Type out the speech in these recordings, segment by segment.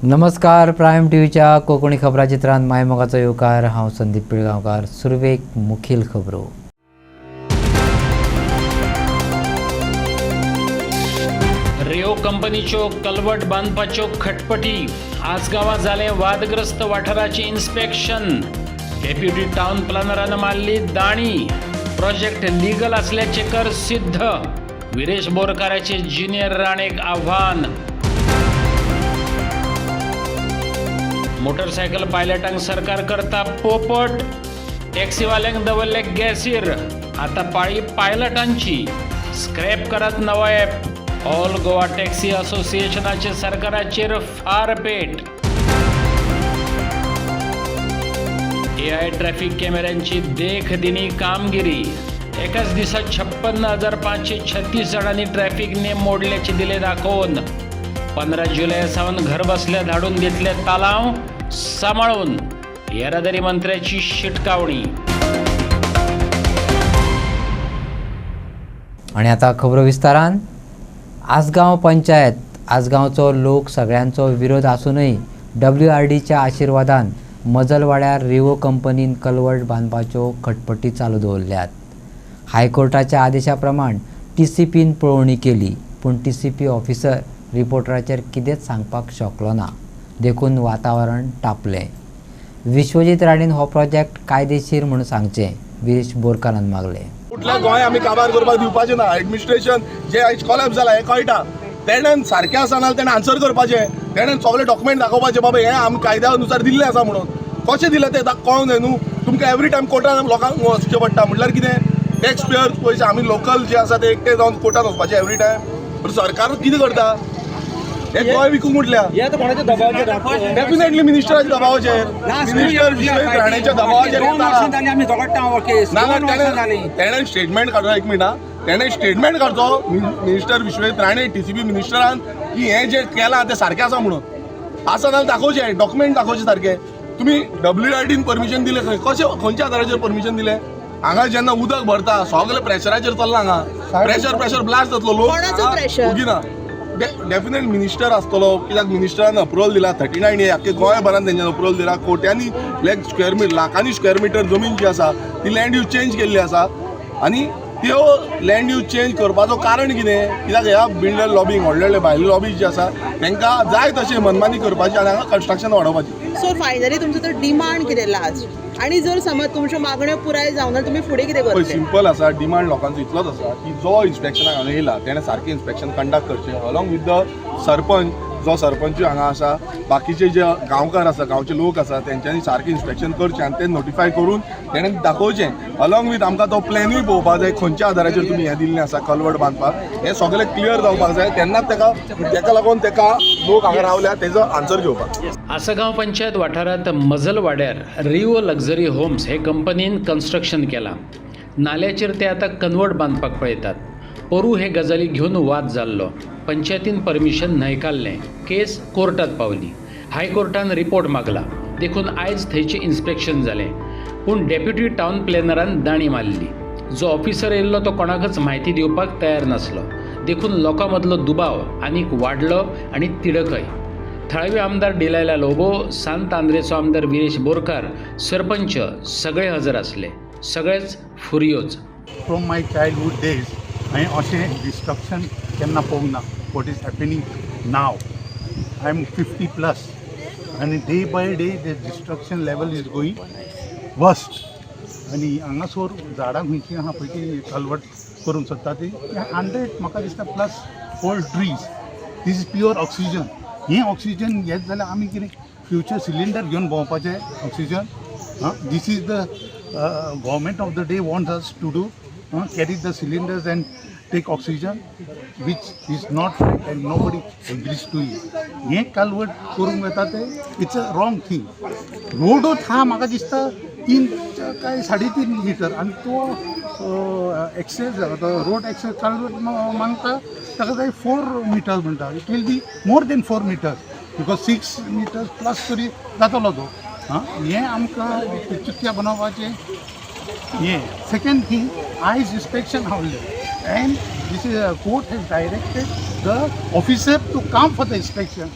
नमस्कार. प्रायम टीव्हीच्या कोकणी खबरां चित्रांत मायमोगाचो येवकार. हांव संदीप पिळगांवकार. सुरवेक मुखेल खबरो. रिओ कंपनीच्यो कलवट बांदपाच्यो खटपटी. आसगांवां जालें वादग्रस्त वाठाराचें इन्स्पेक्शन. डेप्युटी टावन प्लॅनरान मारली दाणी. प्रोजेक्ट लीगल असल्याचें कर सिद्ध. विरेश बोरकाराचे ज्युनियर राणेक आव्हान. मोटरसायकल पायलटांक सरकार करता पोपट. टॅक्सीवाल्यांक दवरले गॅसीर. आता पाळी पायलटांची. स्क्रॅप करत नवो ॲप. ऑल गोवा टॅक्सी असोसिएशनाचे सरकाराचेर फारपेट. AI ट्रॅफिक कॅमेऱ्यांची देख दिनी कामगिरी. एकाच दिसात 56,536 जणांनी ट्रॅफिक नेम मोडल्याचे दिले दाखवून. 15 जुलै सावन घर बसल्या धाडून घेतले तालाव. सांभाळून येरादारी मंत्र्याची शिटकावणी. आणि आता खबरो विस्तारान. आसगांव पंचायत. आसगांवचो लोक सगळ्यांचो विरोध आसूनय WRDच्या आशिर्वादान मजलवाड्यार रिओ कंपनीन कलवट बांदपाच्यो खटपटी चालू दवरल्यात. हायकोर्टाच्या आदेशा प्रमाण TCPन पळोवणी केली, पूण TCP ऑफिसर रिपोर्टराचेर कितेंच सांगपाक शकलो ना. देखून वातावरण तापलें. विश्वजीत राणेन हो प्रोजेक्ट कायदेशीर म्हणून सांगचें विरेश बोरकारान मागलें. कुठल्या गोंय आमी काबार करपाक दिवपाचें ना. एडमिनिस्ट्रेशन जे आयज कॉलेप्स जाला हें कळटा. तेणेन सारकें आसा नाल्यार तेणें आन्सर करपाचें. तेणेन सगळे डॉक्युमेंट दाखोवपाचे बाबा हें आमी कायद्या अनुसार दिल्लें आसा म्हणून. कशें दिलें तें कळूंक जाय न्हू. तुमकां एवरी टायम कोर्टान लोकांक वचचें पडटा म्हटल्यार कितें. टॅक्स पेयर्स पयशे आमी लोकल जे आसा ते एकटे जावन कोर्टान वचपाचें एवरी टायम. सरकार कितें करता. हे गोंय विकूंक म्हटल्या डेफिनेटली मिनिस्टराच्या दबावाचेर. मिनिस्टर विश्वजीत राणेच्या दबावाचेर तेणें स्टेटमेंट काडलो. एक मिनटां. तेणें स्टेटमेंट काडचो मिनिस्टर विश्वजीत राणे TCP मिनिस्टरान की हें जें केलां तें सारकें आसा म्हणून. आसा जाल्यार दाखोवचें. डॉक्युमेंट दाखोवचें सारकें. तुमी WRDन परमिशन दिलें खंय. कशें खंयच्या आदाराचेर परमिशन दिलें. हांगा जेन्ना उदक भरता सगळे प्रेशराचेर चल्ला. हांगा प्रेशर ब्लास्ट जातलो. लोक उगिना. डेफिनेट मिनिस्टर आसतलो. कित्याक मिनिस्टरान अप्रुवल दिला 39A. आख्खे गोंयभरान तेंच्यान अप्रुवल दिला. कोट्यांनी लाखांनी स्क्वेअर मिटर जमीन जी आसा ती लँड यूज चेंज केल्ली आसा. आनी त्यो लँड यूज चेंज करपाचो कारण कितें. कित्याक ह्या बिल्डर लॉबींग व्हडले भायले लॉबी जे आसा तांकां जाय तशें मनमानी करपाची आनी हांगा कन्स्ट्रक्शन वाडोवपाची. सो फायनली तुमचो तो डिमांड कितें लास्ट. आणि जर समज तुमच्यो मागण्यो पुराय जावना तुमी फुडें कितें करतले. सिंपल आसा. डिमांड लोकांचो इतलोच आसा की जो इन्स्पेक्शनाक हांगा येयला तेणें सारकें इन्स्पेक्शन कंडक्ट करचें अलॉंग वीथ द सरपंच. जो सरपंच हांगा आसा बाकीचे जे गांवकार आसा गांवचे लोक आसा तेंच्यांनी सारकें इन्स्पेक्शन करचें आनी तें नोटिफाय करून तेणें दाखोवचें. अलॉंग वीथ आमकां तो प्लॅनूय पळोवपाक जाय खंयच्या आदाराचेर तुमी हें दिल्लें आसा कलवट बांदपाक. हें सगळें क्लियर जावपाक जाय. तेन्नाच तेका लागून तेका लोक हांगा रावल्या तेजो आन्सर घेवपाक. आसगांव पंचायत वाठारांत मजलवाड्यार रिओ लक्झरी होम्स हे कंपनीन कन्स्ट्रक्शन केलां. नाल्याचेर ते आतां कन्वर्ट बांदपाक पळयतात. पोरू हे गजाली घेवन वाद जाल्लो. पंचायतीन परमिशन न्हयकारलें. केस कोर्टात पावली. हायकोर्टान रिपोर्ट मागला. देखून आयज थंयचें इन्स्पेक्शन जालें. पूण डेप्युटी टावन प्लॅनरान दाणी मारली. जो ऑफिसर येयल्लो तो कोणाकच म्हायती दिवपाक तयार नासलो. देखून लोकां मदलो दुबाव आनीक वाडलो आनी तिडकय. थळावे आमदार डिलायला लोबो, सांत आंद्रेचो आमदार विरेश बोरकार, सरपंच सगळे हजर आसले. सगळेच फुर्योज. फ्रॉम माय चायल्डहूड डेज हांवें अशें डिस्ट्रक्शन केन्ना पळोवंक ना. What is happening now. I am 50+ आनी day by day the destruction level is going worst. आनी हांगासर झाडां खंयचीं आहा पळय ती कलवट करूंक सोदता ती 100 म्हाका दिसता plus whole trees. This is pure oxygen. हें ऑक्सिजन घेत जाल्यार आमी कितें फ्युचर सिलिंडर घेवन भोंवपाचें oxygen. This is the government of the day wants us to do carry the cylinders and take oxygen, which is not right and nobody agrees to it. हे culvert करूंक येता ते इट्स अ रॉंग थिंग. रोडूच हा म्हाका दिसता 3 काय 3.5 metre आनी तो एक्सेस रोड एक्सेस कलवट मागता ताका जाय 4 मिटर्स म्हणटा. It will be more than 4 metres because 6 metres plus तरी जातलो तो. हें आमकां चितक्या बनोवपाचें. Second thing, eyes inspection and this is a court has directed the officer to come for the inspection.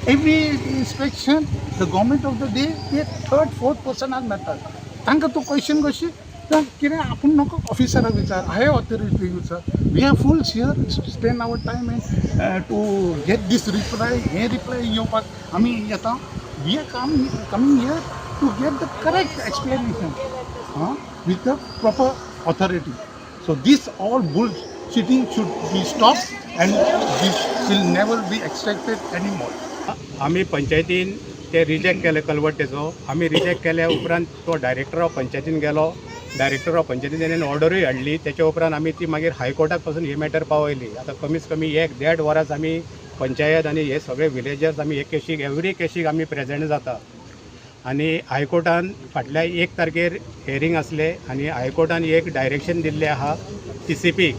every inspection, the government of the day, ते third, fourth person आज मेळटात. तांकां तो क्वेश्चन कशी कितें आपूण नको ऑफिसराक विचार, हाय ऑथॉरिटी विचार. We are fools here spend our time and to get this reply, हे रिप्लाय येवपाक आमी येता. We are coming here to get the correct explanation with the proper authority. So this all bullshitting should be stopped and this will never be extracted anymore. आम्ही पंचायतीन ते reject केले कलवट्टेचो. आम्ही reject केल्या उपरांत तो डायरेक्टर ऑफ पंचायतीन गेलो. डायरेक्टर ऑफ पंचायतीन तेणें ऑर्डरूय हाडली. तेच्या उपरांत आमी ती मागीर हायकोर्टाक पासून ही मॅटर पावयली. आतां कमीत कमी 1-1.5 वरांच आमी पंचायत आनी हे सगळे विलेजर्स आमी हे केशीक एवरी केशीक आमी प्रेजेंट जाता. आनी हायकोर्टान फाटल्या 1 तारखेर हियरींग आसले आनी हायकोर्टान एक डायरेक्शन दिल्लें आहा TCP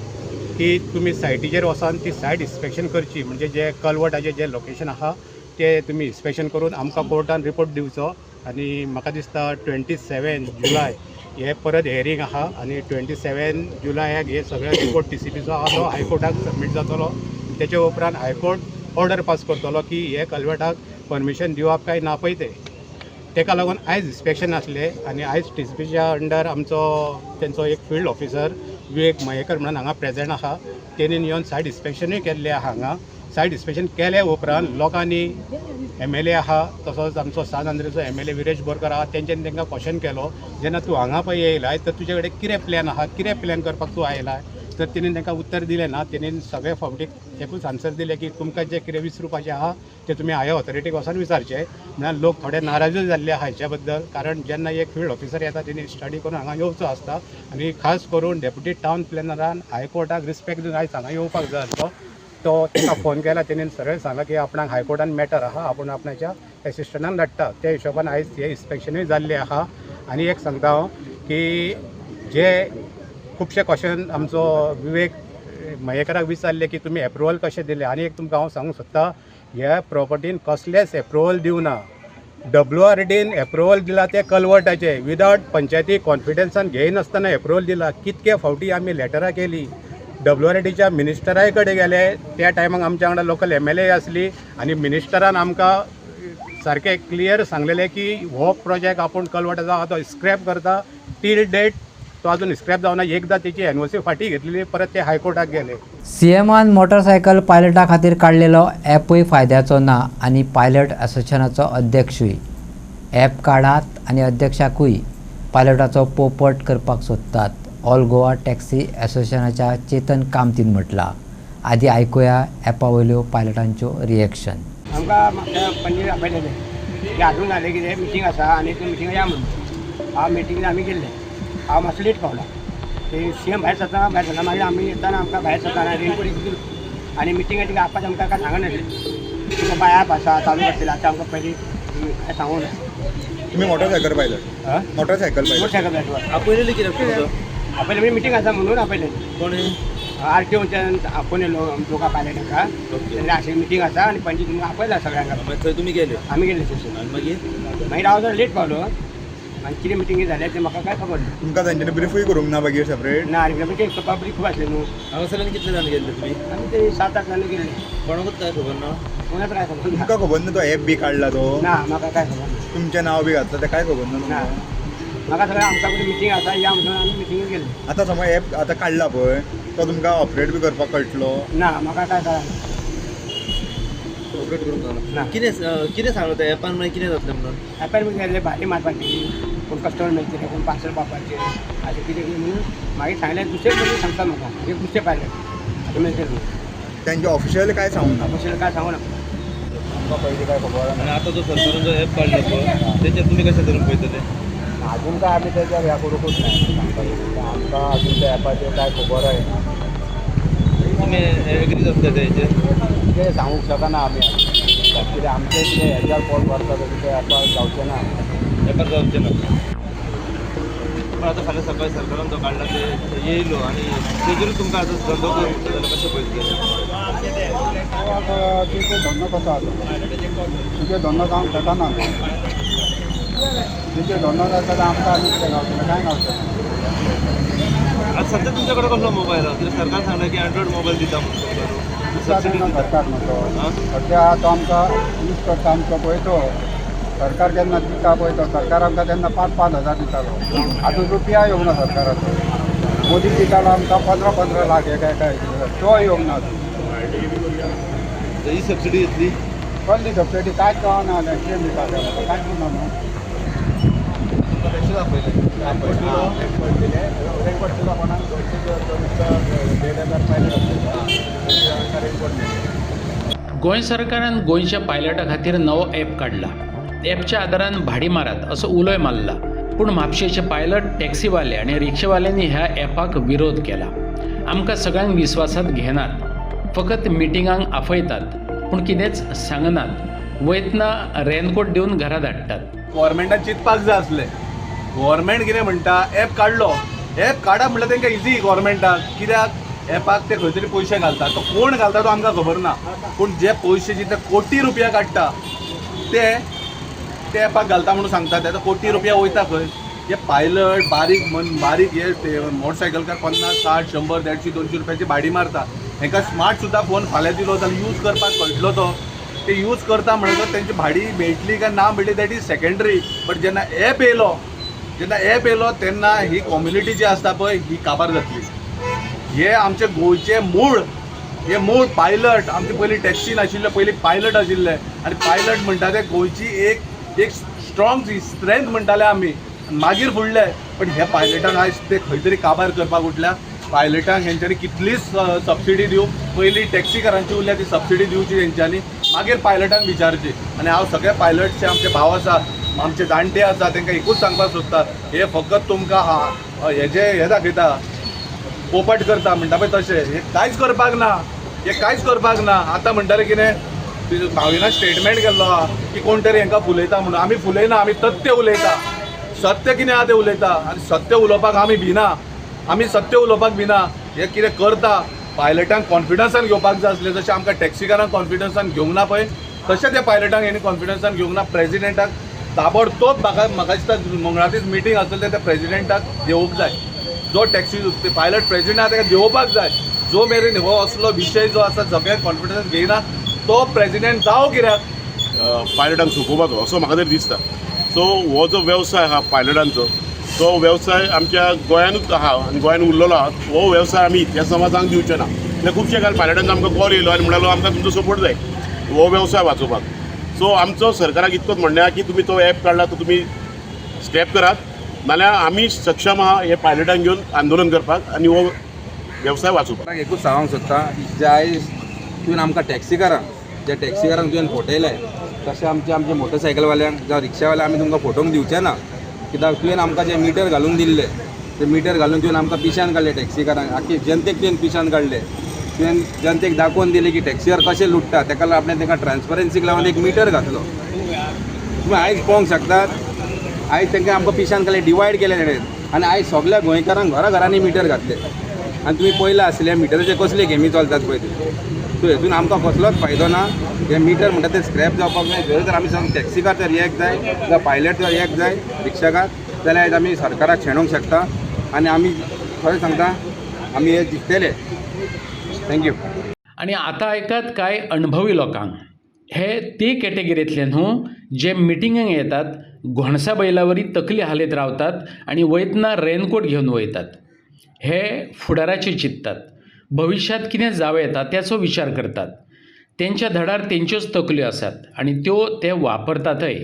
की तुमी सायटीचेर वचून ती सायट इन्स्पेक्शन करची. म्हणजे जे कलवटाचे जे लोकेशन आहा ते तुमी इन्स्पेक्शन करून आमकां कोर्टान रिपोर्ट दिवचो. आनी म्हाका दिसता 27 जुलय हे परत हियरींग आहा आनी 27 जुलयाक हे सगळे रिपोर्ट TCPचो आहा तो हायकोर्टाक सबमीट जातलो. तेच्या उपरांत हायकोर्ट ऑर्डर पास करतलो की हे कलवटाक परमिशन दिवप काय ना पळय ते. तेका लागून आयज इन्स्पेक्शन आसले आनी आयज TCPच्या अंडर आमचो तेंचो एक फिल्ड ऑफिसर विवेक मयेकर म्हणून हांगा प्रेजेंट आहा. तेणीन येवन सायट इन्स्पेक्शनूय केल्लें आहा. हांगा सायट इन्स्पेक्शन केल्या उपरांत लोकांनी MLA आहा तसोच आमचो सांत आंद्रेचो MLA विरेश बोरकर आहा तेंच्यांनी तांकां क्वेश्चन केलो जेन्ना तूं हांगा पळय येयलाय तर तुजे कडेन कितें प्लॅन आहा, कितें प्लॅन करपाक तूं आयलाय. तर तेणीन तांकां उत्तर दिलें ना. तेणीन सगळे फावटी एकूच आन्सर दिलें की तुमकां जें कितें विचारपाचें आहा तें तुमी हायर ऑथॉरिटीक वचून विचारचें. म्हळ्यार लोक थोडे नाराजूय जाल्ले आहा हेच्या बद्दल. कारण जेन्ना एक फिल्ड ऑफिसर येता तेणी स्टडी करून हांगा येवचो आसता आनी खास करून डेप्युटी टावन प्लॅनरान हायकोर्टाक रिस्पेक्ट दिवन आयज हांगा येवपाक जाय आसलो. तो ताका फोन केला. तेणीन सरळ सांगला की आपणाक हायकोर्टान मॅटर आहा, आपूण आपणाच्या एसिस्टंटान धाडटा. त्या हिशोबान आयज हे इन्स्पेक्शनूय जाल्लें आहा. आनी एक सांगता हांव की जे खुबशे क्वेश्चन आमचो विवेक मयेकराक विचारले की तुमी एप्रुवल कशें दिले. आनी एक तुमकां हांव सांगूंक सोदता ह्या प्रॉपर्टीन कसलेंच एप्रुवल दिवना. WRDन एप्रुवल दिला ते कलवटाचे विदावट पंचायती कॉन्फिडन्सान घेयनासतना एप्रुवल दिला. कितके फावटी आमी लेटरां केली. WRDच्या मिनिस्टराय कडेन गेले. त्या टायमाक आमच्या वांगडा लोकल MLA आसली आनी मिनिस्टरान आमकां सारकें क्लियर सांगलेलें की हो प्रोजेक्ट आपूण कलवटाचो आहा तो स्क्रॅप करता. टील डेट तो अजून स्क्रॅप जावना. एकदां तेची NOC फाटी घेतलेली परत ते हायकोर्टाक गेले. CMन मोटरसायकल पायलटा खातीर काडलेलो ॲपय फायद्याचो ना आनी पायलट असोसिएशनाचो अध्यक्षूय. ॲप काडात आनी अध्यक्षाकूय पायलटाचो पोपट करपाक सोदतात. ऑल गोवा टॅक्सी असोसिएशनाच्या चेतन कामतीन म्हटलां. आदी आयकुया ॲपा वयल्यो पायलटांच्यो रिएक्शन. आमकां म्हाका पणजे आपयलेलें की हातून जालें कितें मिटींग आसा आनी ते मिटींग या म्हणून. हांव मिटींगेक आमी गेल्ले. हांव मातसो लेट पावला. ते CM भायर सरता मागीर आमी येताना आमकां भायर सरताना रेन कोट गेलो आनी मिटींगेक आपाचें आमकां कांय सांगनासलें. तुका बाय ॲप आसा चालू करतले आतां आमकां पयलीं कांय सांगूंक ना. तुम्ही मोटरसायकल पायलट मोटरसायकल मोटरसायकल आपयलेली कितें आपयलें म्हणजे मिटींग आसा म्हणून आपयलें. कोणी RTOच्यान आपूण लोकां पायलट ताका तेन्ना अशी मिटींग आसा आनी पंचायत तुमकां आपयला सगळ्यांक. थंय तुमी गेले आमी गेल्ले स्टेशन. आनी मागीर हांव जर लेट पावलो आनी कितें मिटींग जालें तें म्हाका काय खबर ना. तुमकां तांच्यानी ब्रिफूय करूंक ना मागीर सेपरेट ना मिटींग पब्लीक खूब आसलें न्हू. हांगासरल्यान कितले जाण गेल्ले तुमी आमी ते 7-8 जाण गेल्ले. कोणाकूच काय खबर ना. कोणाक काय खबर ना. तुमकां खबर ना तो ॲप बी काडला तो ना म्हाका काय खबर ना. तुमचें नांव बी घातला तें काय खबर ना ना तुमकां. म्हाका सगळें आमच्या कडेन मिटींग आसा या म्हणून आमी मिटींगेक गेल्ले. आतां समज ॲप आतां काडला पळय तो तुमकां ऑपरेट बी करपाक कळटलो. ना म्हाका काय कळना. ऑपरेट करूंक ना. कितें सांगलो त्या ॲपान मागीर कितें जातलें म्हणून. ॲपार बी गेल्ले भाजी मारपाची कोण कस्टमर मेळटले कोण पार्सल पावपाचें अशें कितें कितें म्हणून मागीर सांगलें दुसरे कडेन सांगता म्हाका एक दुसरे पायलट अशें मेळटलें न्हू. तेंचे ऑफिशियल काय सांगूंक ना. दुसरें काय सांगू ना. आमकां पयलीं काय खबर ना. आनी आतां जो सरकारान जो ॲप काडला पळय तेचेर तुमी कशें धरून पळयतले. अजून काय आमी तेचेर ह्या करूंकूच ना. आमकां अजून त्या ॲपाचेर काय खबर आहे तुमी एग्री जातले तेचेर. कितें सांगूंक शकना आमी कितें आमचें कितें हेज्यार कॉल करता तें ॲपार जावचें ना. ॲपार जावचें ना. पण आतां फाल्यां सकाळी सरकारान जो काडला ते येयलो आनी तेजेरूच तुमकां आतां धंदो करचो जाल्यार कशें पळयतले. तुझे धंदो कसो आसा तुजे धंदो जावंक शकना. तुजे धंदो जाता आमकां आनी कितें गावतलें कांय गावचें. आतां सद्या तुमचे कडेन कसलो मोबायल आहा. सरकार सांगलें की एंड्रॉयड मोबायल दिता म्हणून. सरकार म्हणतो सध्या तो आमकां यूज करता आमचो पळय तो सरकार केन्ना दिता पळय तो सरकार आमकां तेन्ना 5,000 दितालो. आतां रुपया येवंक ना सरकाराचो. मोदी दितालो आमकां 15 लाख एका तो येवंक ना. ही सबसिडी घेतली कसली सबसिडी कांयच गावना एक्सिडेंट दिता कांयच ना न्हू. गोंय सरकारान गोंयच्या पायलटा खातीर नवो ॲप काडला. ॲपच्या आदारान भाडी मारात असो उलोय मारला. पूण म्हापशेचे पायलट, टॅक्सीवाले आनी रिक्षावाल्यांनी ह्या ॲपाक विरोध केला. आमकां सगळ्यांक विस्वासात घेनात, फकत मिटिंगांक आफयतात पूण कितेंच सांगनात. वयतना रेनकोट दिवन घरा धाडटात. गव्हर्मेंटान चिंतपाक जाय आसलें. गव्हर्मेंट कितें म्हणटा, ॲप काडलो, ॲप काडप म्हणल्यार तांकां इजी गव्हर्मेंटाक. कित्याक ॲपाक ते खंय तरी पयशे घालता. तो कोण घालता तो आमकां खबर ना, पूण जे पयशे जितले कोटी रुपया काडटा ते ॲपाक घालता म्हणून सांगता. ते कोटी रुपया वयता खंय. हे पायलट बारीक हे मोटरसायकलकार 50, 60, 100, 150, 200 रुपयाची भाडी मारता. हांकां स्मार्ट सुद्दां फोन फाल्यां दिलो जाल्यार यूज करपाक कळटलो तो. ते यूज करता म्हणटकच तेंची भाडी मेळटली काय ना मेळटली दॅट इज सेकंडरी. बट जेन्ना ॲप येयलो तेन्ना ही कम्युनिटी जी आसता पळय ही काबार जातली. हे आमचे गोंयचे मूळ पायलट. आमचे पयलीं टॅक्सी नाशिल्ले, पयलीं पायलट आशिल्ले आनी पायलट म्हणटा ते गोंयची एक स्ट्रॉंग स्ट्रेंथ म्हणटाले आमी. मागीर फुडले पण ह्या पायलटांक आयज ते खंय तरी काबार करपाक उठल्या. पायलटांक हेंच्यांनी कितलीच सबसिडी दिवं. पयलीं टॅक्सीकारांची उरल्या ती सबसिडी दिवची तेंच्यांनी, मागीर पायलटांक विचारची. आनी हांव सगळे पायलटचे आमचे भाव आसा, आमचे जाणटे आसा, तांकां एकूच सांगपाक सोदता, हे फकत तुमकां हे दाखयता, पोपट करता म्हणटा पळय तशें. हे कांयच करपाक ना. आतां म्हणटाले कितें भाविना स्टेटमेंट केल्लो आहा की कोण तरी हांकां फुलयता म्हणून. आमी फुलयना, आमी तथ्य उलयता. सत्य कितें आहा तें उलयता आनी सत्य उलोवपाक आमी भिना. हे कितें करता पायलटांक कॉन्फिडन्सान घेवपाक जाय आसलें. जशें आमकां टॅक्सीकारांक कॉन्फिडन्सान घेवंक ना पळय तशें त्या पायलटांक हेणी कॉन्फिडन्सान घेवंक ना. प्रेजिडेंटाक ताबडतोब म्हाका दिसता मंगळार दीस मिटींग आसतलें त्या प्रेजिडेंटाक देवूंक जाय. जो टॅक्सी पायलट प्रेजिडेंट आहा ताका देवोवपाक जाय. जो मेरेन हो असलो विशय जो आसा सगळ्यांक कॉन्फिडन्स घेयना तो प्रेजिडेंट जावं कित्याक. पायलटांक सोंपोवपाचो असो म्हाका तरी दिसता. सो हो जो वेवसाय आहा पायलटांचो तो वेवसाय आमच्या गोंयानूच आहा आनी गोंयान उरलेलो आहा. हो वेवसाय आमी इतिहास समाजांक दिवचे ना. कित्याक खुबशे काल पायलटांचो आमकां कॉल येयलो आनी म्हणलो आमकां तुमचो सपोर्ट जाय हो वेवसाय वाचोवपाक. सो आमचो सरकाराक इतकोच म्हणणें आहा की तुमी तो ॲप काडला तो तुमी स्क्रॅप करात, नाल्यार आमी सक्षम आहा हे पायलटांक घेवन आंदोलन करपाक आनी हो वेवसाय वाचोवपाक. एकूच सांगूंक सोदता जे आयज तुवें आमकां टॅक्सीकारांक तुवें फटयले तशें आमचे मोटरसायकलवाल्यांक जावं रिक्षावाल्यांक आमी तुमकां फोटोवंक दिवचे ना. कित्याक तुवें आमकां जे मिटर घालून दिल्ले ते मिटर घालून तुवें आमकां पिश्यान काडले. टॅक्सीकारांक आख्खी जनतेक तुवें पिश्यान काडले. तुवें जनतेक दाखोवन दिले की टॅक्सीवर कशें लुटता. ताका लागून आपणें तांकां ट्रान्सपरन्सीक लागून एक मिटर घातलो. तुमी आयज पळोवंक शकतात आयज तांकां आमकां पिश्यान काडले, डिवायड केले तेणें. आनी आयज सगळ्या गोंयकारांक घरांनी मिटर घातले. आनी तुमी पयला आसले मिटराचे कसले गेमी चलतात पळय सो हेतून आमकां कसलोच फायदो ना. हे मिटर म्हणटा ते स्क्रॅप जावपाक जाय. जर तर आमी सांग टॅक्सीकार तर एक जाय जावं पायलट तर एक जाय रिक्षाकार जाल्यार आयज आमी सरकाराक शेणोवंक शकता. आनी आमी खरें सांगता आमी हे जिखतले. थँक्यू. आणि आता ऐकात काय अणभवी लोकांक. हे ते कॅटेगरींतले न्हू जे मिटिंगांक येतात, घोणसा बैलावरी तकली हालयत रावतात आणि वयतना रेनकोट घेवन वयतात. हे फुडाराचे चिंततात, भविष्यात कितें जावं येता त्याचो विचार करतात. तेंच्या धडार तेंच्योच तकल्यो आसात आणि त्यो ते वापरतातय.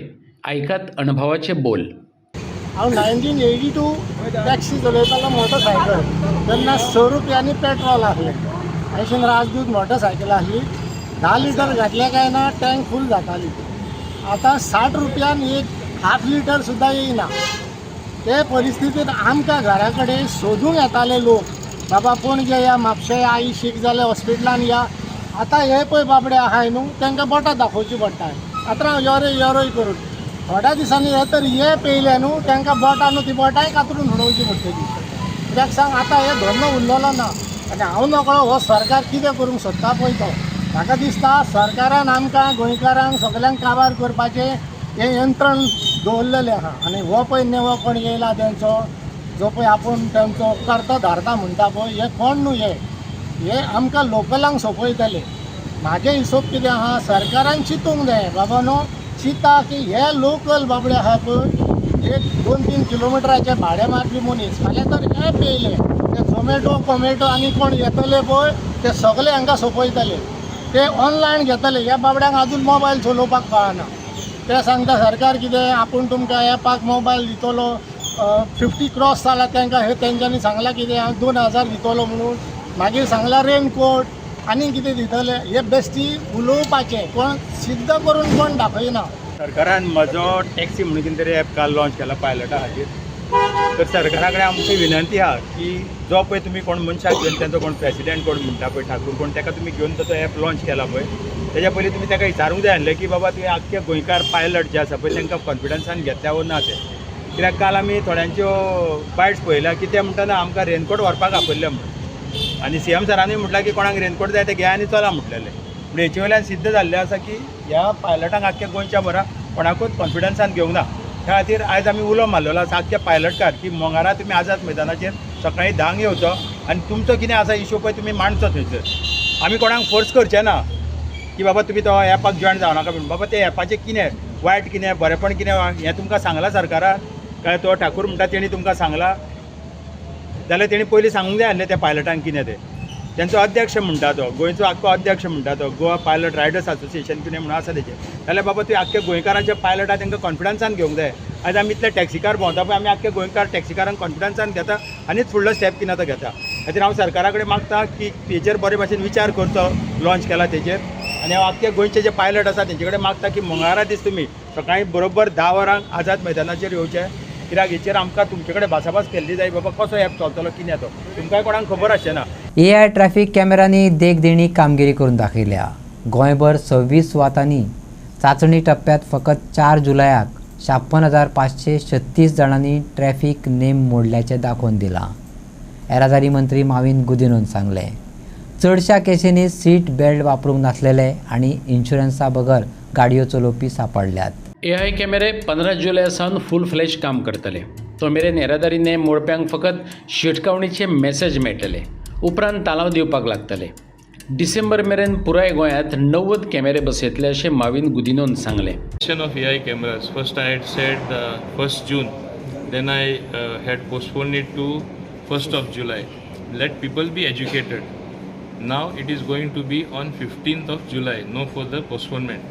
ऐकात अणभवाचे बोल. हांव 1982 टॅक्सी चलयतालो मोटरसायकल. तेन्ना 6 रुपयांनी पेट्रोल आसलें. अशें राजदूत मोटरसायकल आसली. 10 लिटर घातले काय ना टँक फूल जाताली. आतां 60 रुपयान एक हाफ लिटर सुद्दां येयना. ते परिस्थितींत आमकां घरा कडेन सोदूंक येताले लोक, बाबा पणजे या, म्हापशे या, आई शीक जाले हॉस्पिटलान या. आतां हे पळय बाबडे आहाय न्हू तांकां बोटां दाखोवची पडटा. आतां योरोय करून थोड्या दिसांनी हे तर हे पेयले न्हू तांकां बोटां न्हू ती बोटांय कातरून उडोवची पडटली. कित्याक सांग आतां हे धंदो उरलेलो ना. आनी हांव नकळो हो सरकार कितें करूंक सोदता पळय तो. म्हाका दिसता सरकारान आमकां गोंयकारांक सगल्यांक काबार करपाचें हें यंत्रण दवरलेलें आहा. आनी हो पळय नेवो कोण येयला तेंचो जो पळय आपूण तेंचो करतो धारता म्हणटा पळय हे कोण न्हू हे आमकां लोकलांक सोंपयतले. म्हाजे हिशोब कितें आहा सरकारान चिंतूंक जाय बाबा न्हू चिंता की हे लोकल बाबडे आहा पळय 1-2-3 किलोमिटराचे भाडे मारपी मनीस फाल्यां तर एप येयले ते झोमॅटो आनी कोण येतले पळय ते सगळे हांकां सोंपयतले ते ऑनलायन घेतले ह्या बाबड्यांक आजून मोबायल चलोवपाक कळना ते सांगता सरकार कितें आपूण तुमकां एपाक मोबायल दितलो 50 क्रॉस जाल्यार तांकां हे तेंच्यांनी सांगलां कितें हांव 2000 दितलो म्हणून मागीर सांगलां रेनकोट आनी कितें दितले हे बेश्टी उलोवपाचें कोण सिद्ध करून कोण दाखयना. सरकारान म्हजो टॅक्सी म्हणून कितें तरी ॲप काल लॉन्च केला पायलटा खातीर तर सरकारा कडेन आमची विनंती आहा की जो पळय तुमी कोण मनशाक घेवन तांचो कोण प्रेसिडेंट कोण म्हणटा पळय ठाकूर कोण ताका तुमी घेवन तो ॲप लॉन्च केला पळय तेज्या पयलीं तुमी ताका विचारूंक जाय आसलें की बाबा तुवें आख्खे गोंयकार पायलट जे आसा पळय तांकां कॉन्फिडन्सान घेतल्या वा ना ते कित्याक काल आमी थोड्यांच्यो बायट्स पळयल्या की ते म्हणटाना आमकां रेनकोट व्हरपाक आपयल्ले म्हणून आनी CM सरांनी म्हटलां की कोणाक रेनकोट जाय ते घे आनी चला म्हटलेलें म्हणजे हेचे वयल्यान सिद्ध जाल्लें आसा की ह्या पायलटांक आख्ख्या गोंयच्या बरा कोणाकूच कॉन्फिडन्सान घेवंक ना त्या खातीर आयज आमी उलो मारलेलो आसा आख्ख्या पायलटकार की मंगळारा तुमी आझाद मैदानाचेर सकाळीं 10 येवचो आनी तुमचो कितें आसा इशू पळय तुमी मांडचो थंयसर आमी कोणाक फोर्स करचें ना की बाबा तुमी तो एपाक जॉयन जावनाका म्हणून बाबा ते एपाचें कितें वायट कितें बरेंपण कितें हें तुमकां सांगलां सरकारान काय तो ठाकूर म्हणटा तेणी तुमकां सांगलां जाल्यार तेणी पयलीं सांगूंक जाय आसलें त्या पायलटांक कितें तें त्यांचो अध्यक्ष म्हणटा तो गोंयचो आख्खो अध्यक्ष म्हणटा तो गोवा पायलट रायडर्स असोसिएशन कितें म्हणून आसा तेजें जाल्यार बाबा तुवें आख्ख्या गोंयकारांचे पायलट आहा तांकां कॉन्फिडन्सान घेवंक जाय आयज आमी इतले टॅक्सीकार भोंवता पळय आमी आख्खे गोंयकार टॅक्सीकारांक कॉन्फिडन्सान घेता आनीच फुडलो स्टेप कितें तो घेता खातीर हांव सरकारा कडेन मागता की तेजेर बरे भाशेन विचार करचो लॉन्च केला तेजेर आनी हांव आख्खे गोंयचे जे पायलट आसा तेंचे कडेन मागता की मंगळारा दीस तुमी सकाळीं बरोबर 10 वरांक आझाद मैदानाचेर येवचे कित्याक हेचेर आमकां तुमचे कडेन भासाभास केल्ली जाय बाबा कसो ॲप चलतलो कितें तो तुमकांय कोणाक खबर आसचें ना. AI ट्रॅफिक कॅमेरांनी देखदिणी कामगिरी करून दाखयल्या. गोंयभर 26 वातांनी चाचणी टप्प्यात फकत 4 जुलयाक 56,536 जाणांनी ट्रॅफिक नेम मोडल्याचें दाखोवन दिलां. येरादारी मंत्री माविन गुदिनोन सांगलें. चडशा केसींनी सीट बेल्ट वापरूंक नासलेले आनी इन्शुरन्सा बगर गाडयो चलोवपी सापडल्यात. AI कॅमेरे 15 जुलय सावन फूल फ्लॅश काम करतले. तो मेरेन येरादारी नेम मोडप्यांक फकत शिटकावणीचे मेसेज मेळटले उपरांत तालाव दिवपाक लागतले. डिसेंबर मेरेन पुराय गोंयांत 90 कॅमेरे बसयतले अशें माविन गुदिनोन सांगलें. Of AI cameras. First I had said 1st June, then I had postponed it to 1st of July. Let people be educated. Now it is going to be on 15th of July, no further postponement.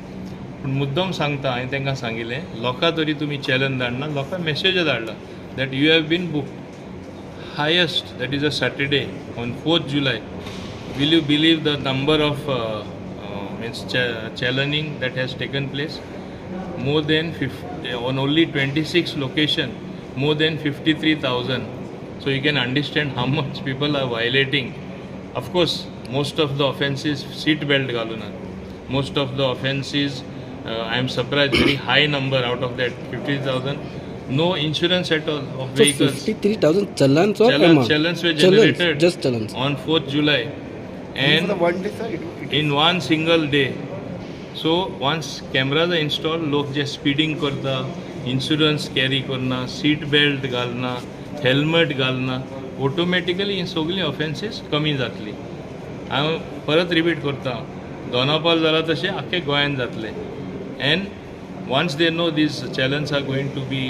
पूण मुद्दम सांगता हांवें तांकां सांगिल्लें लोकां तरी तुमी challenge धाडना लोकां मेसेज धाडला that you have been booked highest that is a Saturday on 4th July. Will you believe the number of challenging that has taken place? More than 50, on only 26 location, more than 53,000. So you can understand how much people are violating. Of course, most of the offences seat belt galuna. Most of the offences, I am surprised, very high number out of that 50,000. No insurance at all of vehicles. 53,000 challans or Challans were generated just challans on 4th July. And in one single day. So once cameras are installed, लोक जे speeding करता, insurance carry करना, seat belt घालना, helmet घालना, automatically ही सगळी ऑफेन्सीस कमी जातली. हांव परत रिपीट करता, दोनापावल जाला तशें आख्खे गोंयांत जातले. End once they know these challenges are going to be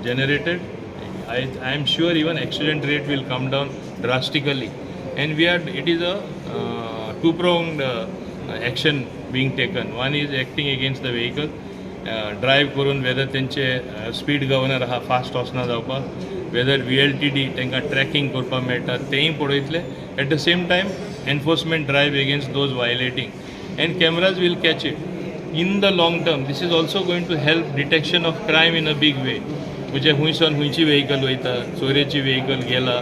generated, I am sure even accident rate will come down drastically. And it is a two-pronged action being taken. One is acting against the vehicle, drive करून whether तेंचे speed governor आहा fast वचना जावपाक, whether VLTD तांकां tracking करपाक मेळटा तेंय पळयतले. At the same time, enforcement drive against those violating, and cameras will catch it. In the long term, this is also going to help detection of crime in a big way. म्हणजे हुंयसून हुंयची vehicle वयता, चोरेची vehicle गेला,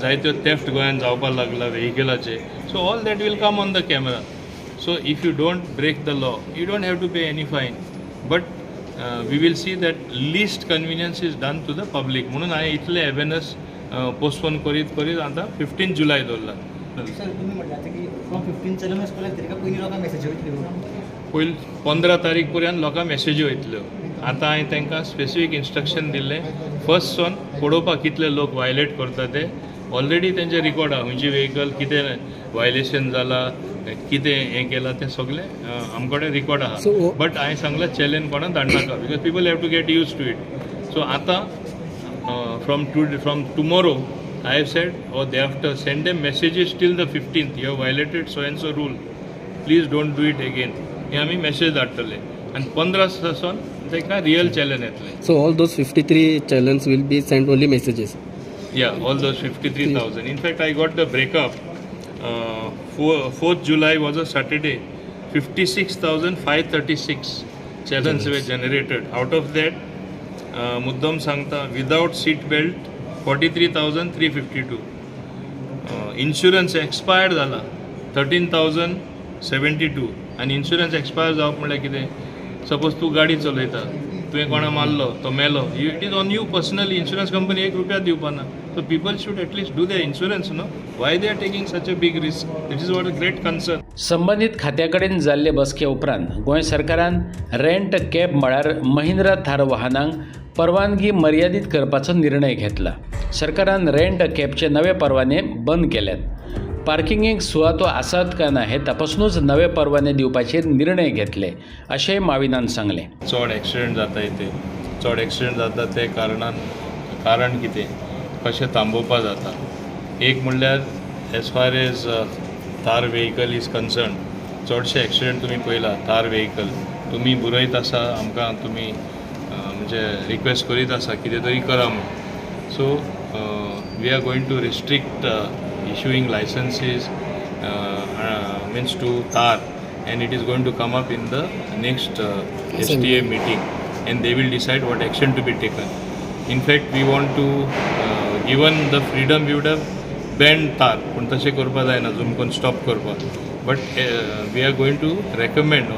जायत्यो theft गोंयांत जावपाक लागला व्हेहिकलाचे. So all that will come on the camera. So if you don't break the law, you don't have to pay any fine. But we will see that least convenience is done to the public. म्हणून हांवें इतले awareness postpone करीत करीत आतां 15 जुलय दवरला. पयलीं 15 तारीख पर्यंत लोकांक मेसेजी वयतल्यो. आतां हांवें तांकां स्पेसिफीक इन्स्ट्रक्शन दिल्लें. फर्स्ट सन पळोवपाक कितले लोक वायलेट करता ते. ऑलरेडी तेंचे रिकॉर्ड आहा, खंयची वेहिकल कितें वायलेशन जाला कितें हें केलां तें सगळें आमचे कडेन रिकॉर्ड आहा. बट हांवें सांगलां चॅलेंज कोणा धाडनाका because people have to get used to it. So आतां from tomorrow I have said, or day after, send them messages till the 15th. You have violated so and so rule. Please don't do it again. हे आमी message धाडटले आनी 15 सावन ताका real challenge येतले. So all those 53 challenges will be sent only messages. Yeah, all those 53,000. In fact, I got the breakup. 4th July was a Saturday. 56,536 challenges were generated. Out of that, मुद्दम सांगता without seat belt 43,352. Insurance expired जाला 13,072. आनी insurance expire जावप म्हणल्यार कितें? Suppose तूं गाडी चलयता, तुवें कोणा मारलो, तो मेलो, it is on you personally. Insurance company 1 रुपया दिवपाना. So people should at least do their insurance. No why they are taking such a big risk? It is what a great concern. संबंधित खात्याकडेन जाल्ले बसके उपरांत गोंय सरकारान रेंट कॅब म्हळ्यार महिंद्रा थार वाहनांक परवानगी मर्यादीत करपाचो निर्णय घेतला. सरकारान रेंट कॅबचे नवे परवाने बंद केल्यात. पार्किंगेक सुवातो आसात काय ना हे तपासूनच नवे परवाने दिवपाचे निर्णय घेतले अशेंय माविनान सांगले. चड एक्सिडेंट जाता इथे, चड एक्सिडेंट जाता ते कारण कितें, कशें थांबोवपा जाता. एक म्हणल्यार as far as Thar vehicle is concern, चडशे एक्सिडेंट तुमी पळयला. थार व्हेकल तुमी बरयत आसा, आमकां तुमी म्हणजे रिक्वेस्ट करीत आसा कितें तरी करा म्हणून. So we are going to restrict issuing licenses means to TAR, and it is going to come up in the next STA meeting, and they will decide what action to be taken. In fact, we want to given the freedom we would have banned TAR, पण तशें करपा जायना, zoom करून stop करपा. But we are going to recommend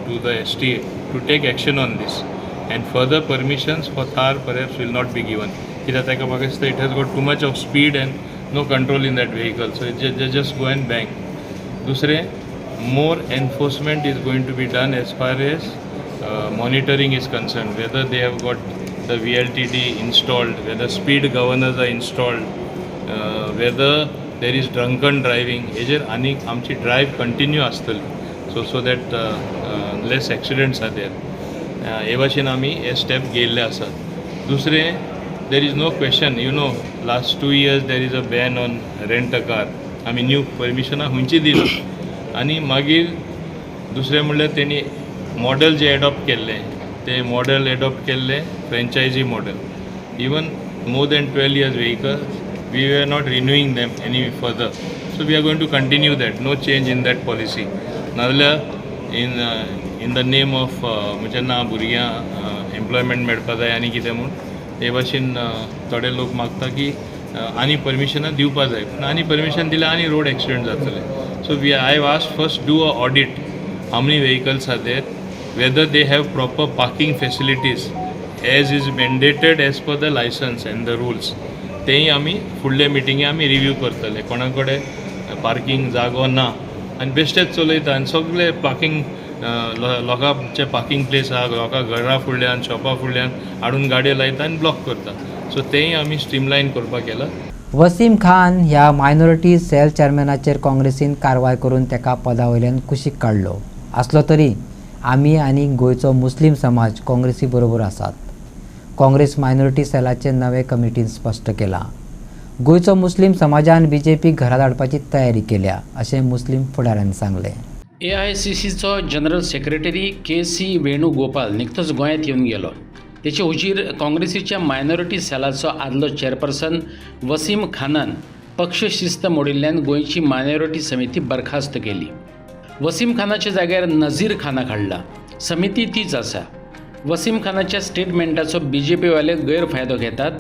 to the STA to take action on this, and further permissions for TAR perhaps will not be given. कित्याक ताका म्हाका दिसता it has got too much of speed and no control in that vehicle, so they just go and bang. Dusre, more enforcement is going to be done as far as monitoring is concerned, whether they have got the VLTD installed, whether speed governors are installed, whether there is drunken driving. हेजेर आनी आमची drive continue आसतली, so that less accidents are there. हे भाशेन आमी हे step घेयल्ले आसात. दुसरें, there is no question, you know, last 2 years there is a ban on rent a car. आमी न्यू परमिशनां खंयची दिली. आनी मागीर दुसरें म्हणल्यार तेणी मॉडल जे एडॉप्ट केल्ले, ते मॉडल एडॉप्ट केल्ले franchise model. Even more than 12 years vehicle, we were not renewing them any further. So we are going to continue that, no change in that policy. नाजाल्यार in the name of जेन्ना भुरग्यांक employment मेळपा जाय आनी कितें म्हूण हे भाशेन थोडे लोक मागता की आनी परमिशनां दिवपा जाय, पूण आनी परमिशन दिल्यार आनी रोड एक्सिडेंट जातले. So I have asked first do a audit, how many vehicles are there, whether they have proper parking facilities as is mandated as per the licence and the rules. तेंय आमी फुडले मिटिंगे आमी review करतले. कोणा कडेन parking जागो ना आनी बेश्टेच चलयता आनी सगळे पार्किंग लोकांचे पार्किंग प्लेस आहा, लोकां घरा फुडल्यान शॉपा फुडल्यान हाडून गाडयो लायता आनी ब्लॉक करता. सो तेंय आमी स्ट्रीमलायन करपाक केला. वसीम खान ह्या मायनॉरिटी सेल चेअरमॅनाचेर काँग्रेसीन कारवाय करून तेका पदा वयल्यान कुशीक काडलो. आसलो तरी आमी आनी गोंयचो मुस्लीम समाज काँग्रेसी बरोबर आसात. काँग्रेस मायनॉरिटी सेलाचे नवे कमिटीन स्पश्ट केला. गोंयचो मुस्लीम समाजान BJP घरा धाडपाची तयारी केल्या अशें मुस्लीम फुडाऱ्यांनी सांगलें. AICCचो जनरल सेक्रेटरी KC वेणुगोपाल निकतोच गोंयांत येवन गेलो. तेचे हुजीर काँग्रेसीच्या मायनॉरिटी सेलाचो आदलो चेअरपर्सन वसीम खानान पक्ष शिस्त मोडिल्ल्यान गोंयची मायनॉरिटी समिती बरखास्त केली. वसीम खानाच्या जाग्यार नझीर खानाक हाडला. समिती तीच आसा. वसीम खानाच्या स्टेटमेंटाचो BJP वाले गैरफायदो घेतात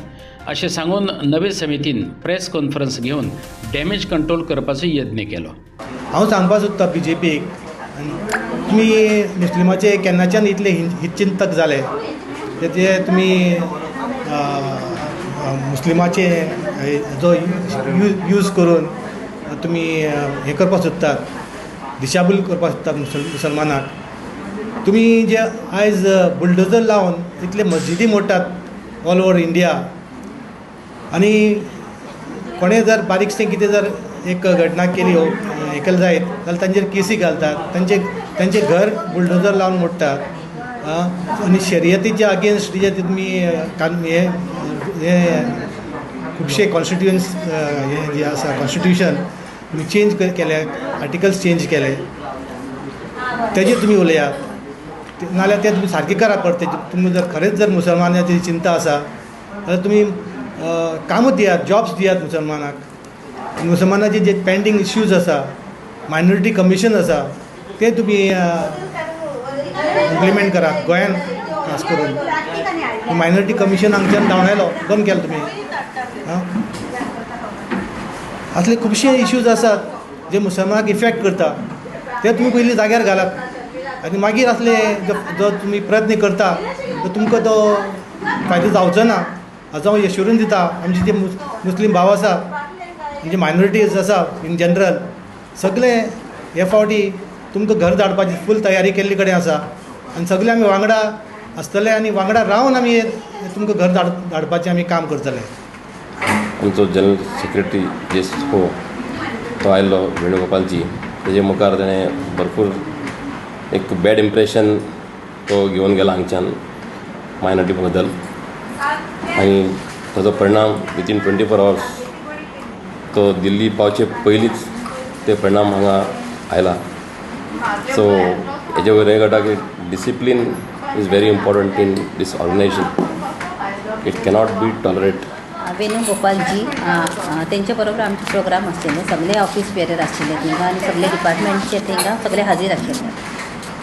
अशें सांगून नवे समितीन प्रेस कॉन्फरन्स घेवन डॅमेज कंट्रोल करपाचो यत्न केलो. हांव सांगपाक सोदतां BJPक, तुमी मुस्लिमाचे केन्नाच्यान इतले हितचिंतक जाले, ते तुमी मुस्लिमाचे जो यूज करून तुमी हें करपाक सोदतात, दिशाभूल करपाक सोदतात मुसलमानाक. तुमी जे आयज बुलडोजर लावन इतले मस्जिदी मोडटात ऑल ओवर इंडिया, आनी कोणें जर बारीकशें कितें जर एक घटना केली हे केलं जायत जाल्यार तांचेर केसी घालतात, तांचे घर बुलडोजर लावन मोडटात आनी शर्यतीच्या अगेन्स्ट जे तुमी हे खुबशे कॉन्स्टिट्युयन्स हे जे आसा कॉन्स्टिट्युशन तुमी चेंज केले, आर्टिकल्स चेंज केले, तेजेर तुमी उलयात नाल्यार ते तुमी सारकें करा परते. तुमी जर खरेंच जर मुसलमानाची चिंता आसा जाल्यार तुमी कामूच दियात, जॉब्स दियात मुसलमानाक. मुसलमानाचे जे पेंडींग इश्यूज आसा, मायनॉरिटी कमिशन आसा ते तुमी इम्प्लिमेंट करा. गोंयान खास करून मायनॉरिटी कमिशन हांगच्यान धांवडायलो, बंद केलो तुमी. असले खुबशे इश्यूज आसात जे मुसलमानाक इफेक्ट करता, ते तुमी पयलीं जाग्यार घालात आनी मागीर असले जो तुमी प्रयत्न करता तो तुमकां तो फायदो जावचो ना हाचो हांव एश्युरन्स दिता. आमचे जे मुस्लीम भाव आसा, म्हणजे मायनॉरिटीज आसा इन जनरल, सगळे हे फावटी तुमकां घर धाडपाची फूल तयारी केल्ली कडेन आसा आनी सगळे आमी वांगडा आसतले आनी वांगडा रावन आमी तुमकां घर धाडपाचें आमी काम करतले. आमचो जनरल सेक्रेटरी जे तो आयल्लो वेणुगोपालजी, तेजे मुखार ताणें भरपूर एक बॅड इम्प्रेशन तो घेवन गेला हांगच्यान मायनॉरिटी बद्दल आनी ताचो परिणाम विथीन 24 hours तो दिल्ली पावचे पयलींच ते परिणाम हांगा आयला. सो हेजे वयर हें घडटा की discipline is very important in this organisation. It cannot be tolerate. Venugopalji तेंच्या बरोबर आमचे प्रोग्राम आसलेले, सगळे ऑफिस बेरर आशिल्ले थिंगा आनी सगळे डिपार्टमेंटचे थिंगा सगळे हाजीर आशिल्ले.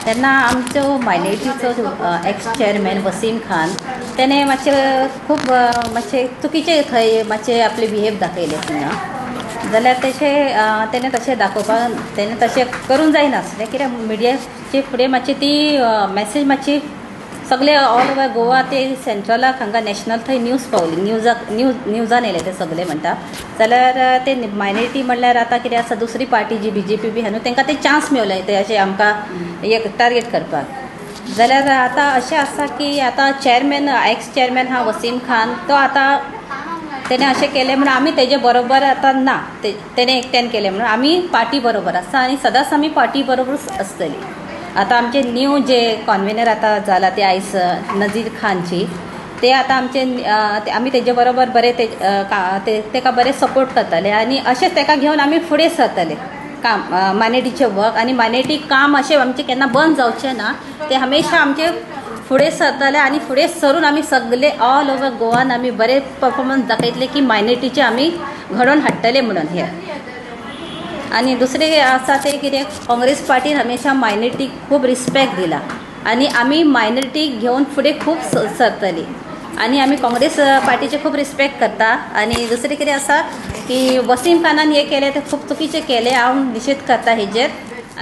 तेन्ना आमचो मायनॉरिटीचो एक्स चेअरमॅन वसीम खान तेणें मातशें खूब मातशें चुकीचे थंय मातशें आपले बिहेव दाखयले थिंगा. जाल्यार तेणें तशें दाखोवपाक तेणें तशें करूंक जायनासलें, कित्याक मिडियाचे फुडें मातशी ती मॅसेज मातशी सगळे ऑल ओवर गोवा ते सेंट्रलाक हांगा नॅशनल थंय न्यूज पावली, न्यूजान येयले ते सगळे म्हणटा. जाल्यार ते मायनॉरिटी म्हणल्यार आतां कितें आसा, दुसरी पार्टी जी BJP बी आहा न्हू तेंकां ते चान्स मेवले ते अशें आमकां एक टार्गेट करपाक. जाल्यार आतां अशें आसा की आतां चेअरमॅन एक्स चेअरमॅन हा वसीम खान, तो आतां तेणें अशें केलें म्हणून आमी तेजे बरोबर आतां ना, तेणें एकट्यान केलें म्हणून आमी पार्टी बरोबर आसा आनी सदांच आमी पार्टी बरोबरूच आसतली. आतां आमचे न्यू जे कॉन्व्हेनर आतां जाला ते आयज नजीर खानची, ते आतां आमचे आमी तेजे बरोबर बरें तेका बरें सपोर्ट करतले आनी अशेंच तेका घेवन आमी फुडें सरतले काम मायनॉरिटीचें वर्क. आनी मायनॉरिटी काम अशें आमचें केन्ना बंद जावचें ना, ते हमेशा आमचे फुडें सरतले आनी फुडें सरून आमी सगळे ऑल ओवर गोवान आमी बरें परफॉर्मन्स दाखयतले की मायनॉरिटीचे आमी घडोवन हाडटले म्हणून हे. आनी दुसरें आसा ते कितें, काँग्रेस पार्टीन हमेशा मायनॉरिटीक खूब रिस्पेक्ट दिला आनी आमी मायनॉरिटीक घेवन फुडें खूब सरतली आनी आमी काँग्रेस पार्टीचे खूब रिस्पेक्ट करता. आनी दुसरें कितें आसा की वसीम खानान हे केलें तें खूब चुकीचें केलें, हांव निशेध करता हेजेर.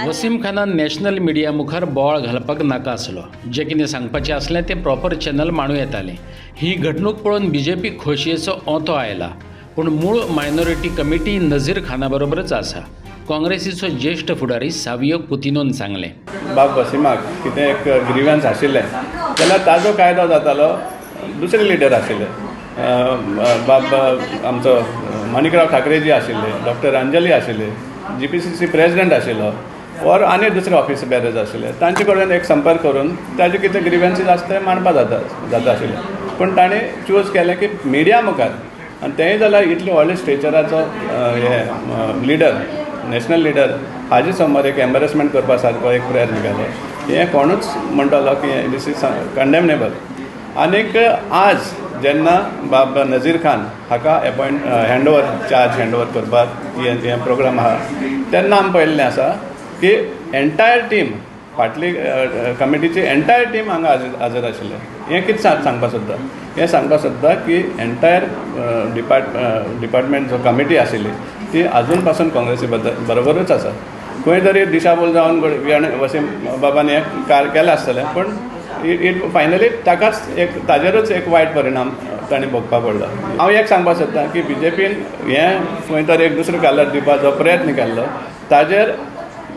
वसीम खानान नॅशनल मिडिया मुखार बोवाळ घालपाक नाका आसलो. जें कितें सांगपाचें आसलें तें प्रॉपर चॅनल मांडूं येतालें. ही घडणूक पळोवन BJP खोशयेचो ओंतो आयला, पूण मूळ मायनॉरिटी कमिटी नजीर खाना बरोबरच आसा. काँग्रेसीचो ज्येश्ठ फुडारी सावियो कुतिनोन सांगलें. बाब वसीमाक कितें एक ग्रिवन्स आशिल्लें जाल्यार ताजो कायदो जातालो दुसरे लिडर आशिल्ले. बाब आमचो माणिकराव ठाकरे जी आशिल्ले, डॉक्टर अंजली आशिल्ले, GPCC प्रेसिडेंट आशिल्लो और आनी दुसरे ऑफिस बेरर्स आशिल्ले, तांचे कडेन एक संपर्क करून ताजे कितें ग्रिवन्सीस आसता तें मांडपा जाता आशिल्लें. पूण ताणें चूज केलें की मिडिया मुखार, आनी तेंय जाल्यार इतले व्हडले स्टेचराचो हे लिडर, नॅशनल लिडर, हाजे समोर एक एम्बेरसमेंट करपा सारको एक प्रयत्न केलो. हें कोणूच म्हणटलो की दीस इज कंडेमनेबल. आनीक आज जेन्ना बाब नजीर खान हाका चार्ज हँडओवर करपाक हे प्रोग्राम आहा, तेन्ना आमी पळयल्लें आसा की एंटायर टीम, फाटली कमिटीची एंटायर टीम हांगा हजर आशिल्ले. हें कितें सांगपाक सोदता, हें सांगपाक सोदता की एंटायर डिपार्टमेंट जो कमिटी आशिल्ली ती अजून पासून काँग्रेसी बरोबरूच आसा. खंय तरी दिशाभूल जावन वसीम बाबान हें केलें आसतलें, पूण इट फायनली ताकाच ताजेरूच एक वायट परिणाम ताणें भोगपाक पडलो. हांव एक सांगपाक सोदतां की BJPन हें खंय तरी एक दुसरो कलर दिवपाचो प्रयत्न केल्लो, ताजेर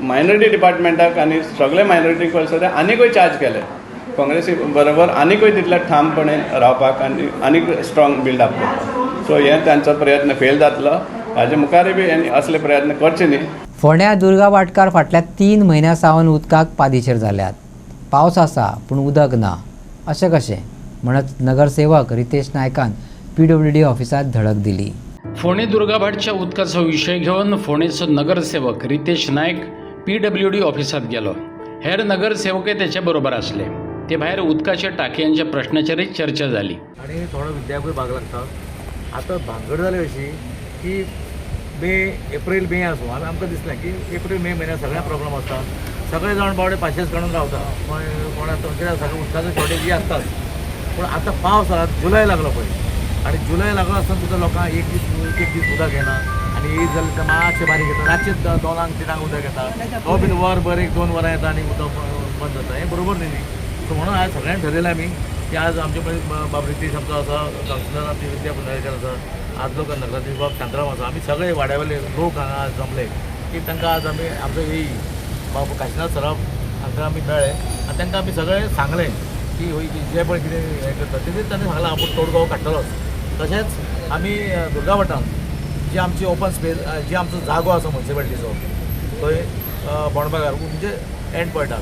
मायनॉरिटी डिपार्टमेंटाक आनी सगळे मायनॉरिटी कडसून आनीकूय चार्ज केले. काँग्रेसी बरोबर आनीकूय तितले ठामपणे रावपाक आनी आनीक स्ट्रॉंग बिल्ड अप करपाक. सो हें तांचो प्रयत्न फेल जातलो हाजे मुखारय बी असले प्रयत्न करचे न्ही. फोंड्या दुर्गा वाटकार फाटल्या 3 म्हयन्यां सावन उदकाक पादेशीर जाल्यात. पावस आसा पूण उदक ना अशें कशें म्हणत नगरसेवक रितेश नायकान PWD ऑफिसात धडक दिली. फोंडे दुर्गाभाटच्या उदकाचो विशय घेवन फोंडेचो नगरसेवक रितेश नायक PWD ऑफिसात गेलो. हेर नगरसेवकय तेचे बरोबर आसले. ते भायर उदकाच्या टाकयांच्या प्रश्नाचेरय चर्चा जाली. आणि थोडो विद्यापीठ भाग लागता. आतां भानगड जाली अशी की एप्रील मे आसूं आनी आमकां दिसलें की एप्रील मे म्हयन्यात सगळ्या प्रॉब्लम आसता. सगळे जाण बावडे पाशेस काडून रावता. कोणाक कित्याक सगळें उदकाचो शॉर्टेज आसताच. पूण आतां पावस जुलय लागलो पळय आनी जुलय लागलो आसतना सुद्दां लोकांक एक दीस उदक येना आनी येत जाल्यार ते मातशें बारीक येता. रातचे 2-3 उदक येता. तो बीन वरभर 1-2 वरां येता आनी उदक बंद जाता. हें बरोबर न्ही. सो म्हणून आज सगळ्यांनी ठरयलें आमी की आज आमचे बाब रितेश आमचो आसा, कावन्सिलर आमचे विद्या पुंडरेकर आसा, आदलो नगराध्यक्ष बाब शांताराम आसा. आमी सगळे वाड्यावयले लोक हांगा आज जमले की तांकां आज आमी आमचो येई बाब काशिनाथ सराफ हांकां आमी मेळ्ळे आनी तांकां आमी सगळें सांगलें की जे पळय कितें हें करता तेजेर ताणें सांगलां आपूण तोडगो काडटलोच. तशेंच आमी दुर्गा वाठारांत जी आमची ओपन स्पेस जी आमचो जागो आसा म्युन्सिपालिटीचो थंय बोंडबागार म्हणजे एंड पॉयंटार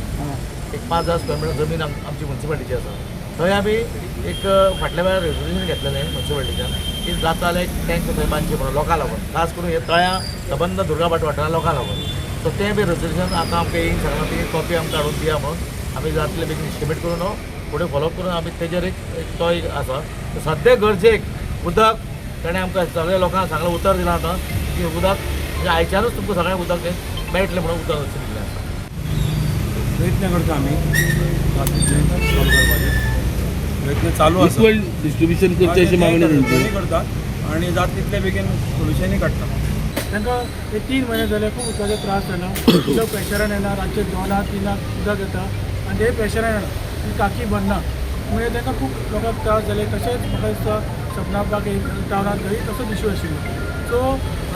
5,000 स्क्वेअर मिटर जमीन आमची म्युन्सिपालिटीची आसा. थंय आमी एक फाटल्या वेळार रेजोल्युशन घेतलेलें म्युन्सिपालिटीच्यान की जाता जाल्यार एक टँक थंय बांदचें म्हणून लोकां लागून, खास करून हे तळ्या सबंद दुर्गाबाट वाठारा लोकां लागून. सो तें बी रेजोल्युशन आतां आमकां येयन सांगलां ती कॉपी आमकां हाडून दिया म्हणून आमी जातले बेगीन एस्टिमेट करून फुडें फॉलोअप करून आमी तेजेर एक तो एक आसा. सद्या गरजेक उदक ताणें आमकां सगळ्या लोकांक सांगलें उतर दिलां आतां की उदक म्हणजे आयच्यानूच तुमकां सगळ्यांक उदक मेळटलें म्हणून उदक अशें दिल्लें आसा. प्रयत्न करता आमी सॉल्व करपाचे प्रयत्न चालू आसा. डिस्ट्रिब्युशन करचे अशी मागणी करतात आणि जाता तितले बेगीन सोल्युशनूय काडटा. तांकां हे 3 म्हयने जाले खूब उदकाचो त्रास जाला. उदक प्रेशरान येना, रातचे 2-3 उदक येता आनी ते प्रेशरान येना आनी टाकी भरना. म्हणजे तांकां खूब लोकांक त्रास जाले. तशेंच म्हाका दिसता सपना बाग टावनात थंय तसोच इश्यू आशिल्लो. सो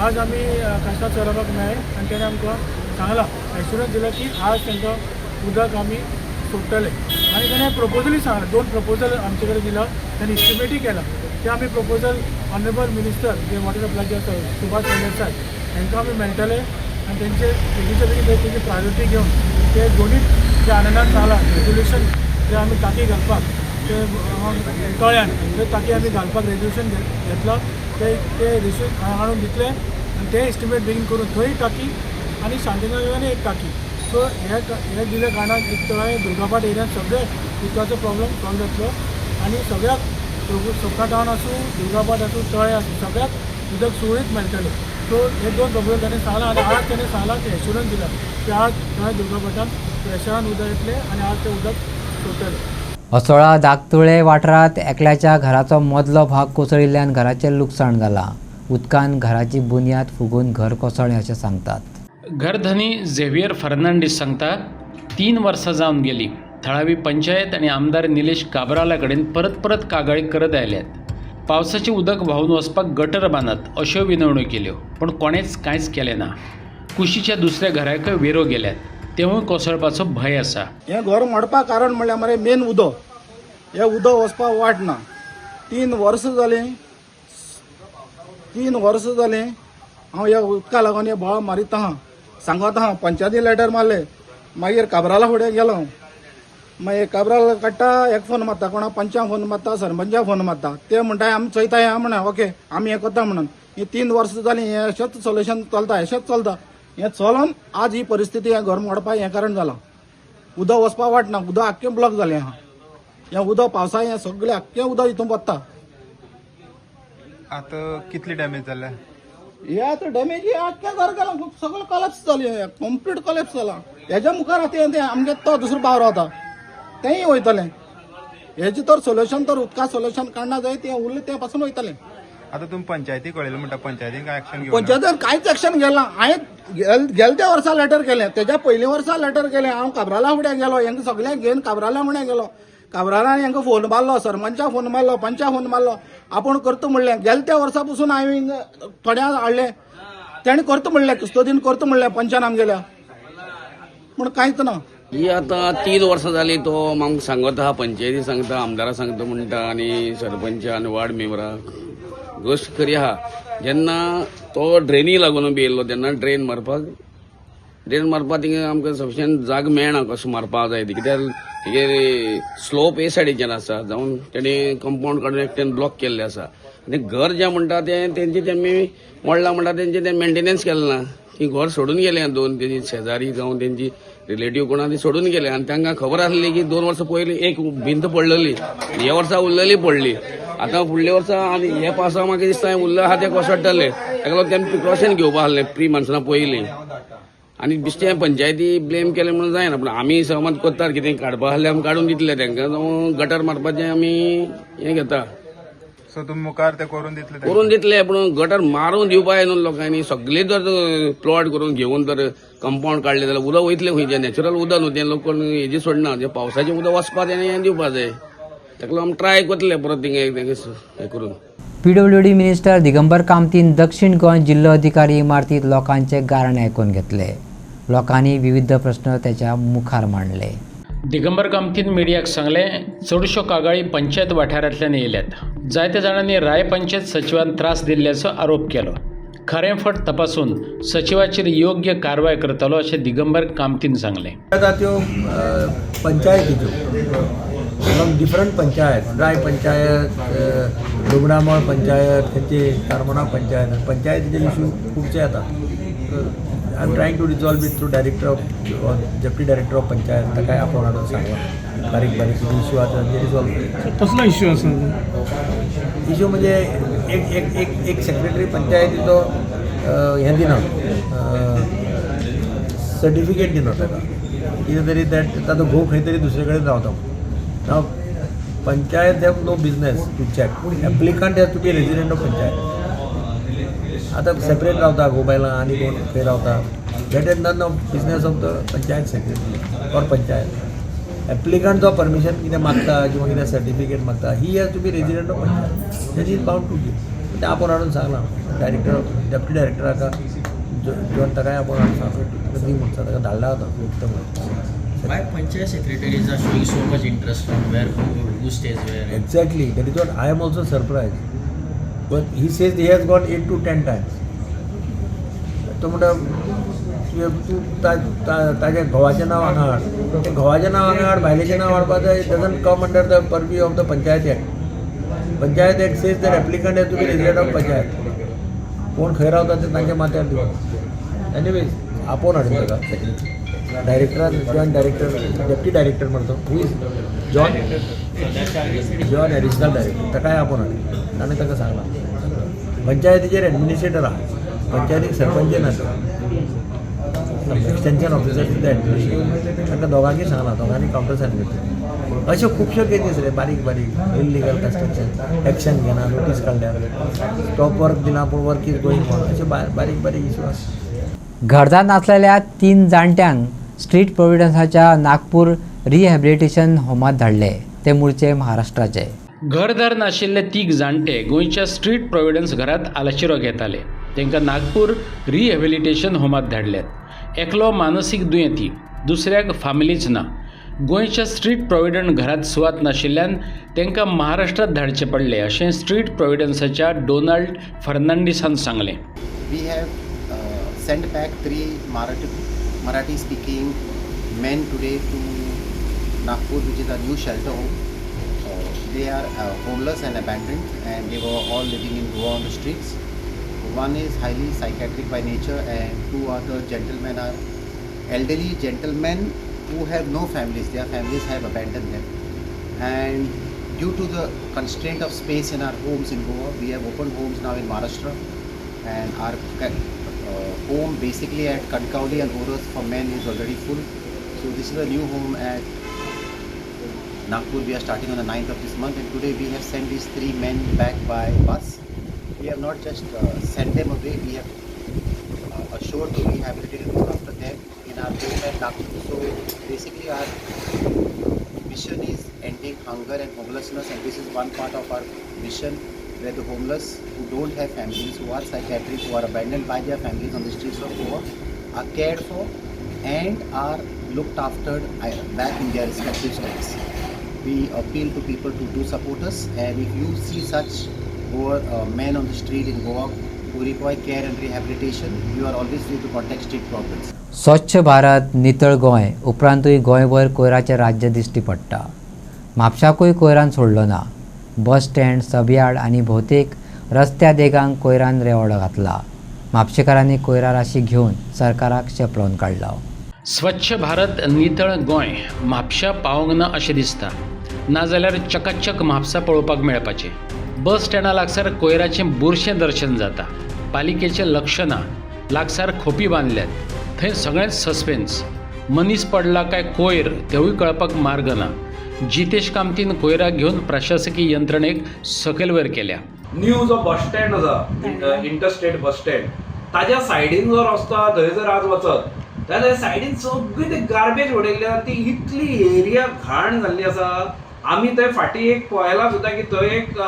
आज आमी काशिनाथ सराफाक मेळ्ळे आनी तेणें आमकां सांगलां एश्युरन्स दिला की आज तांकां उदक आमी सोडटले. आनी ताणें प्रपोजलूय सांगलां. 2 प्रपोजल आमचे कडेन दिला. ताणें इस्टिमेटूय केला. ते आमी प्रपोजल ऑनरेबल मिनिस्टर जे वॉटर सप्लायचे आसा सुभाष फर्नांडीस तांकां आमी मेळटले आनी तेंचे बेगीच्या बेगीन तेंची प्रायोरिटी घेवन ते दोनूय जे आनंदान सांगलां रेजोल्युशन जे आमी टाकी घालपाक ते तळ्यान ते टाकी आमी घालपाक रेजोल्युशन घेतलो. ते रेजोल्युशन हाडून दितले आनी ते एस्टिमेट बेगीन करून थंय टाकी आनी शांतीनगरान एक टाकी. सो हे दिल्या कारणान एक तळें दुर्गाबाट एरियान सगळे उदकाचो प्रॉब्लेम सॉल्व जातलो आनी सगळ्याक सपना टावन आसूं दुर्गाबाट आसूं तळें आसूं सगळ्याक उदक सुरळीत मेळटलें. सो हे 2 प्रपोजल ताणें सांगलां आनी आज ताणें सांगलां की एश्युरन्स दिला की आज तळें दुर्गाबाटान प्रेशरान उदक येतलें आनी आज तें उदक सोडटलें. असोळा दागतुळे वाठारांत एकल्याच्या घराचो मदलो भाग कोसळिल्ल्यान घराचें लुकसाण जालां. उदकान घराची बुन्याद फुगून घर कोसळ्ळें अशें सांगतात. घरधनी झेवियर फर्नांडीस सांगता 3 वर्सां जावन गेली. थळावी पंचायत आणि आमदार निलेश काबराला कडेन परत कागाळी करत आयल्यात. पावसाचें उदक व्हांवून वचपाक गटर बांदात अश्यो विनवण्यो केल्यो पण कोणेच कांयच केलें ना. कुशीच्या दुसऱ्या घराकय वेरो गेल्यात. तेवूय कोसळपाचो भंय आसा. हें घर मोडपाक कारण म्हणल्यार मरे मेन उदक. हें उदक वचपाक वाट ना. 3 वर्सां जालीं हांव ह्या उदका लागून हे बोळ मारीत आहा सांगत आहा. पंचायती लेटर मारले मागीर काबराला फुडें गेलो. मागीर काबराल काडटा एक फोन मारता कोणा पंचाक फोन मारता सरपंचाक फोन मारता. ते म्हणटा आमी चयता या म्हणा ओके आमी हें करता म्हणून. ही 3 वर्सां जालीं हें अशेंच सोल्युशन चलता अशेंच चलता. हें चलोन आज ही परिस्थिती हें घर मोडपाक हें कारण जालां. उदक वचपाक वाट ना. उदक आख्खें ब्लॉक जालें आहा. हें उदक पावसा हें सगळें आख्खें उदक हितून वता. आतां कितली डॅमेज जाल्या? हे आतां डॅमेज हे आख्खें घर गेलां. सगळें कॉलेप्स जालें. कंप्लीट कॉलेप्स जालां. हेज्या मुखार आतां तें आमगे तो दुसरो बावरो आतां तेंय वयतलें. हेजें तर सोल्युशन तर उदका सोल्युशन काडना जाय तें उरलें तें पासून वयतलें. आतां तुमी पंचायती कळयलें म्हणटा पंचायतीन काय एक्शन घेवना? पंचायतीन कांयच एक्शन घेवना. हांवें गेल्या वर्सा लेटर केलें तेज्या पयल्या वर्सा लेटर केलें. हांव काबराला फुडें गेलो हेंकां सगळ्यांक घेवन काबराला फुडें गेलो. काबरालान हेंकां फोन मारलो सरपंचाक फोन मारलो पंचाक फोन मारलो. आपूण करता म्हणलें. गेल्या त्या वर्सा पसून हांवें थोड्या हाडलें तेणें करता म्हणलें कुस्तोदीन करता म्हणलें पंचान आमगेल्या पूण कांयच ना. ही आतां 3 वर्सां जालीं तो म्हाका सांगत आहा पंचायती सांगता आमदारा सांगता म्हणटा आनी सरपंच आनी वार्ड मेंबराक गोश्ट करी आहा जेन्ना तो ड्रेनी लागून बी येयल्लो तेन्ना ड्रेन मारपाक थिंगा आमकां सफिशियंट जाग मेळना कशें मारपाक जाय ती, कित्याक तेगे स्लोप हे सायडीच्यान आसा जावन तेणी कंपाऊंड काडून एकट्यान ब्लॉक केल्लें आसा आनी घर जें म्हणटा तें तेंचे तेमी मोडलां म्हणटा तेंचे तें मेंटेनन्स केलें ना. ती घर सोडून गेले दोन तेजी शेजारी जावं तेंची रिलेटिव्ह कोणा ती सोडून गेले आनी तांकां खबर आसली की 2 वर्सां पयलीं एक भिंत पडलेली, हे वर्सा उरलेली पडली. आतां फुडल्या वर्सा आनी हे पावसा म्हाका दिसता उरलें आहा ते कोसळटले, ताका लागून तेमी प्रिकॉशन घेवपा आहलें प्री मान्सुना पयलीं. आनी बिश्टें पंचायती ब्लेम केलें म्हणून जायना, पूण आमी सहमत करतात कितें काडपा आहलें आमी काडून दितले तांकां, जावं गटर मारपाचें आमी हें घेता. सो तुमी मुखार ते करून दितले करून दितले, पूण गटर मारून दिवपा जाय न्हू लोकांनी. सगळे जर प्लॉट करून घेवन जर कंपाऊंड काडले जाल्यार उदक वयतलें खंयचें, नॅचरल उदक न्हू तें लोक कोण हेजी सोडना, जें पावसाचें उदक वचपा तेणें हें दिवपा जाय. ताका लागून आमी ट्राय करतले परत थिंगा हें करून. PWD मिनिस्टर दिगंबर कामतीन दक्षिण गोंय जिल्लो अधिकारी इमारतीत लोकांचे गाराणे आयकून घेतले. लोकांनी विविध प्रश्न त्याच्या मुखार मांडले. दिगंबर कामतीन मिडियाक सांगलें, चडश्यो कागाळी पंचायत वाठारांतल्यान येयल्यात. जायत्या जाणांनी राय पंचायत सचिवान त्रास दिल्ल्याचो आरोप केलो. खरें फट तपासून सचिवाचेर योग्य कारवाय करतलो अशें दिगंबर कामतीन सांगलें. त्यो पंचायतीच्यो फ्रॉम डिफरंट पंचायत, राय पंचायत, लुगडामळ पंचायत, खंयचे कारमोना पंचायतीचे इश्यू खुबशे येतात. I am trying to resolve it through director of deputy director of panchayat, ताकाय आपण हाडून सांगला बारीक बारीक इश्यू आसा ते रिजॉल्व. कसलो इश्यू आसा? इश्यू म्हणजे एक सेक्रेटरी पंचायतीचो हें दिना, सर्टिफिकेट दिना ताका, कितें तरी ताचो घोव खंय तरी दुसरे कडेन रावता. नाव panchayat have no business to check, applicant has to be resident of panchayat. आतां सेपरेट रावता घोव बायलां आनी कोण खंय रावता, that is none of business of the panchayat secretary or panchayat. Applicant जो परमिशन कितें मागता किंवा कितें सर्टिफिकेट मागता, he has to be resident of panchayat, that is bound to give. तें आपण हाडून सांगलां डायरेक्टर डेप्युटी डायरेक्टराका जॉन, ताकाय आपण हाडून सांगला दी म्हणटा, ताका धाडला होता. Why panchayat secretaries are showing so much interest on who stays where? Exactly, that is what I am also surprised. But he says he has got 8 to 10 times. तो म्हणटा तूं ताच्या घोवाचें नांव हांगा हाड, तें घोवाचें नांव हांगा हाड, भायलेचें नांव हाडपा जाय. Doesn't come under the purview of the panchayat act. Panchayat act says that applicant has to be resident of panchayat. कोण खंय रावता ते तांच्या माथ्यार दिवप. एनीवेज आपोवन हाडून ताका secretary director, joint director, deputy director म्हणतो, who is John additional director, ताकाय आपण हाडून ताणें ताका सांगलां. पंचायतीचेर एडमिनिस्ट्रेटर आहा, पंचायतीक सरपंच नासता, एक्सटेंशन ऑफिसर सुद्दां एडमिनिस्ट्रेटर, तांकां दोगांनी सांगलां, दोगांनी कावंटर सायन करता. अश्यो खुबश्यो केसीस रे, बारीक बारीक इल्लिगल कन्स्ट्रक्शन, एक्शन घेना, नोटीस काडल्या, स्टॉप वर्क दिना पूण वर्क इज गोईंग ऑन, अशे बारीक बारीक इश्यू आसा. घरदार नासलेल्या 3 जाणट्यांक स्ट्रीट प्रोव्हिडन्साच्या नागपूर रिहॅबिलिटेशन होमात धाडले. ते मूळचे महाराष्ट्राचे. घरदार नाशिल्ले 3 जाणटे गोंयच्या स्ट्रीट प्रोव्हिडन्स घरात आलाशिरो घेताले. तांकां नागपूर रिहॅबिलिटेशन होमात धाडल्यात. एकलो मानसीक दुयेंती, दुसऱ्याक फॅमिलीच ना. गोंयच्या स्ट्रीट प्रोव्हिडंट घरात सुवात नाशिल्ल्यान तांकां महाराष्ट्रात धाडचे पडले अशें स्ट्रीट प्रोव्हिडन्साच्या डोनाल्ड फर्नांडीसान सांगलें. Sent back 3 Marathi speaking men today to Nagpur, which is a new shelter home. They are homeless and abandoned, and they were all living in Goa on the streets. One is highly psychiatric by nature, and 2 other gentlemen are elderly gentlemen who have no families. Their families have abandoned them, and due to the constraint of space in our homes in Goa, we have opened homes now in Maharashtra, and our home basically at Kankauli and Oras for men is already full. So this is a new home at Nagpur. We are starting on the 9th of this month, and today we have sent these 3 men back by bus. We have not just sent them away, we have assured to rehabilitate and look after them in our home at Nagpur. So basically our mission is ending hunger and homelessness, and this is one part of our mission, where the homeless who don't have families, who are psychiatric, who are abandoned by their families on the streets of Goa, are cared for and are looked after back in their respective states. We appeal to people to do support us, and if you see such men on the street in Goa Uripoy Care and Rehabilitation. You are always free to contact state governments. स्वच्छ भारत नितळ गोंय उपरांतूय गोंयभर कोयराचें राज्य दिश्टी पडटा. म्हापशाकूय कोयरान सोडलो ना. Bus stand, सबयार्ड आनी भोवतेक रस्त्या देगांक कोयरान रेवाडो घातला. म्हापशेकारांनी कोयरा राशी घेवन सरकाराक शेपळोवन काडला. स्वच्छ भारत नितळ गोंय म्हापशा पावोंक ना अशें दिसता. नाजाल्यार चकाचक म्हापसा पळोवपाक मेळपाचें. बस स्टँडा लागसार कोयराचें बुरशें दर्शन जाता. पालिकेचें लक्ष ना. लागसार खोपी बांदल्यात. थंय सगळेंच सस्पेन्स. मनीस पडला काय कोयर तेवूय कळपाक मार्ग ना. जितेश कामतीन कोयराक घेवन प्रशासकीय यंत्रणेक सकयल वयर केल्या. न्यू जो बस स्टँड आसा इंटरस्टेट बस स्टँड ताज्या सायडीन जो रस्तो आसा थंय जर आज वचत जाल्यार सायडीन सगळी ते गार्बेज उडयल्ली आसा. ती इतली एरिया घाण जाल्ली आसा. आमी थंय फाटीं एक पळयलां सुद्दां की थंय एक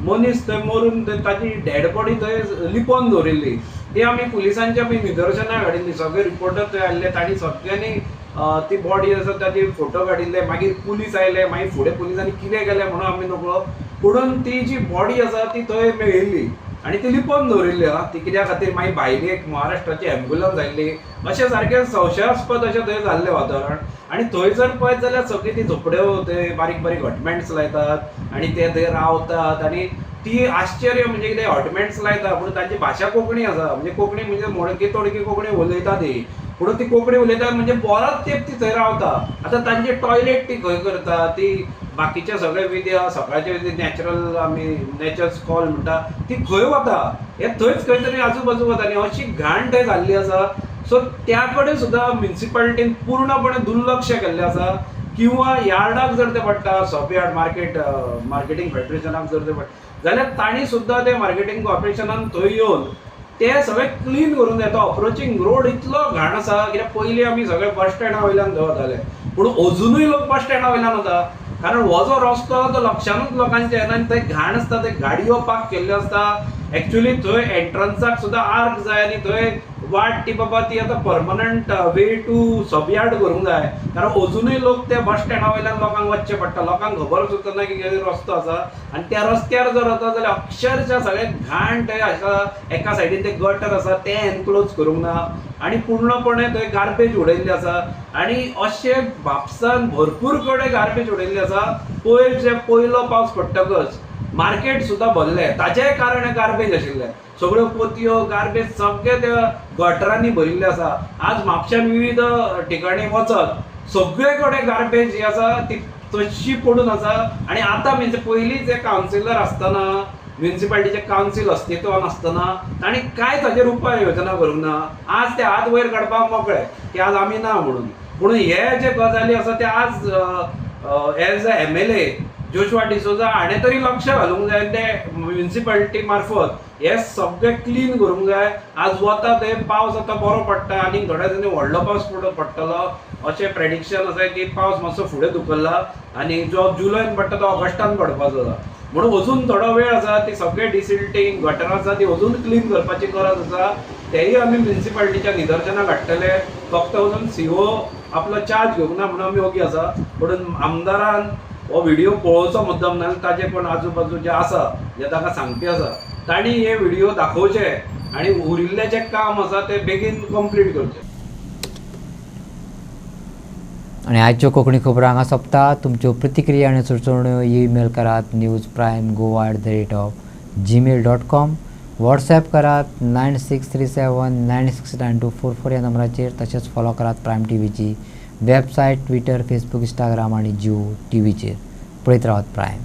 मनीस थंय मरून ताची डेड बॉडी थंय लिपोवन दवरिल्ली. ती आमी पुलिसांच्या बी निदर्शनां हाडिल्ली. सगळे रिपोर्टर थंय आयिल्ले. तांणी सगळ्यांनी ती बॉडी आसा ताचे फोटो काडिल्ले. मागीर पुलीस आयले. मागीर फुडें पुलिसांनी कितें केलें म्हणून आमी नकळो. पुणून ती जी बॉडी आसा ती थंय मेळिल्ली आनी ती लिपोवन दवरिल्ली आहा. ती कित्या खातीर मागीर भायली एक महाराष्ट्राची एम्ब्युलन्स आयिल्ली. अशें सारकें संशयास्पद अशें थंय जाल्लें वातावरण. आनी थंय जर पळयत जाल्यार सगळी ती झोपड्यो थंय बारीक बारीक हॉटमेंट्स लायतात आनी ते थंय रावतात. आनी ती आश्चर्य म्हणजे कितें हॉटमेंट्स लायता पूण ताची भाशा कोंकणी आसा. म्हणजे कोंकणी म्हणजे मोडकी तोडकी कोंकणी उलयता ती. पूण ती कोंकणी उलयता म्हणजे बरोच तेंप ती थंय रावता. आतां तांचे टॉयलेट ती खंय करता. ती बाकीचे सगळे विधी सकाळचे विधी नॅचरल आमी नेचर्स कॉल म्हणटा ती खंय वता. हे थंयच खंय तरी आजूबाजू वता. आनी अशी घाण थंय जाल्ली आसा. सो त्या कडेन सुद्दां म्युन्सिपालिटीन पूर्णपणे दुर्लक्ष केल्लें आसा. किंवा यार्डाक जर ते पडटा सबयार्ड मार्केटिंग फेडरेशनाक जर ते पडटा जाल्यार तांणी सुद्दां ते मार्केटिंग कॉर्पोरेशनान थंय येवन ते सगळें क्लीन करून येता. अप्रोचिंग रोड इतलो घाण आसा. कित्याक पयलीं आमी सगळे बस स्टँडा वयल्यान थंय वताले पूण अजुनूय लोक बस स्टँडा वयल्यान वता. कारण हो जो रस्तो तो लक्षानूच लोकांचे येना. आनी थंय घाण आसता. थंय गाडयो पार्क केल्ल्यो आसता. एक्चुअली थंय एंट्रन्साक सुद्दां आर्क जाय आनी थंय वाट ती बाबा ती आतां परमनंट वे टू सबयार्ड करूंक जाय. कारण अजुनूय लोक त्या बस स्टँडा वयल्यान लोकांक वचचें पडटा. लोकांक खबर सुद्दां ना की रस्तो आसा. आनी त्या रस्त्यार जर वता जाल्यार अक्षरशः सगळें घाण थंय आसा. एका सायडीन ते गटर आसा ते एनक्लोज करूंक ना. आनी पूर्णपणे थंय गार्बेज उडयल्ली आसा. आनी अशें म्हापसान भरपूर कडेन गार्बेज उडयल्ली आसा. पयलो पावस पडटकच मार्केट सुद्दां भरलें. ताचेंय कारण गार्बेज आशिल्लें. सगळ्यो पोतयो गार्बेज सगळे त्या गटरांनी भरिल्ले आसा. आज म्हापशान विविध ठिकाणी वचत सगळे कडेन गार्बेज जी आसा ती तशी पडून आसा. आनी आतां म्हणजे पयलीं जे कावन्सिलर आसतना म्युन्सिपालिटीचे कावन्सील अस्तित्वान आसतना तांणी कांय ताचेर उपाय योजना करूंक ना. आज ते हात वयर काडपाक मोकळे की आज आमी ना म्हणून. पूण हे जे गजाली आसा ते आज as a MLA Joshua D'Souza हाणें तरी लक्ष घालूंक जाय. ते म्युन्सिपालिटी मार्फत हे सगळें क्लीन करूंक जाय. आज वता थंय पावस आतां बरो पडटा आनी थोड्या दिसांनी व्हडलो पावस पडटलो अशें प्रेडिक्शन आसा की पावस मातसो फुडें धुकल्ला आनी जो जुलयान पडटा तो ऑगस्टान पडपाचो आसा. म्हणून अजून थोडो वेळ आसा. ती सगळे डिसिल्टिंग गटरां आसा ती अजून क्लीन करपाची गरज आसा. तेय आमी म्युन्सिपालिटीच्या निदर्शनाक हाडटले. फक्त अजून CO आपलो चार्ज घेवंक ना म्हणून आमी ओगी आसा. म्हणून आमदारान हो व्हिडिओ पळोवचो मुद्दम ना. ताजे कोण आजूबाजू जे आसा जे ताका सांगपी आसा तांणी हे व्हिडिओ दाखोवचे आनी उरिल्लें जें काम आसा तें बेगीन कंप्लीट करचें. आणि आजच्यो कोंकणी खबरो हांगा सोंपता. तुमच्यो प्रतिक्रिया आनी सुचोवण्यो ईमेल करात newsprimegoa@gmail.com. व्हॉट्सॲप करात 9637969244 ह्या नंबराचेर. तशेंच फॉलो करात प्रायम TVची वेबसायट, ट्विटर, फेसबूक, इंस्टाग्राम आनी जिओ TVचेर. पळयत रावात प्रायम.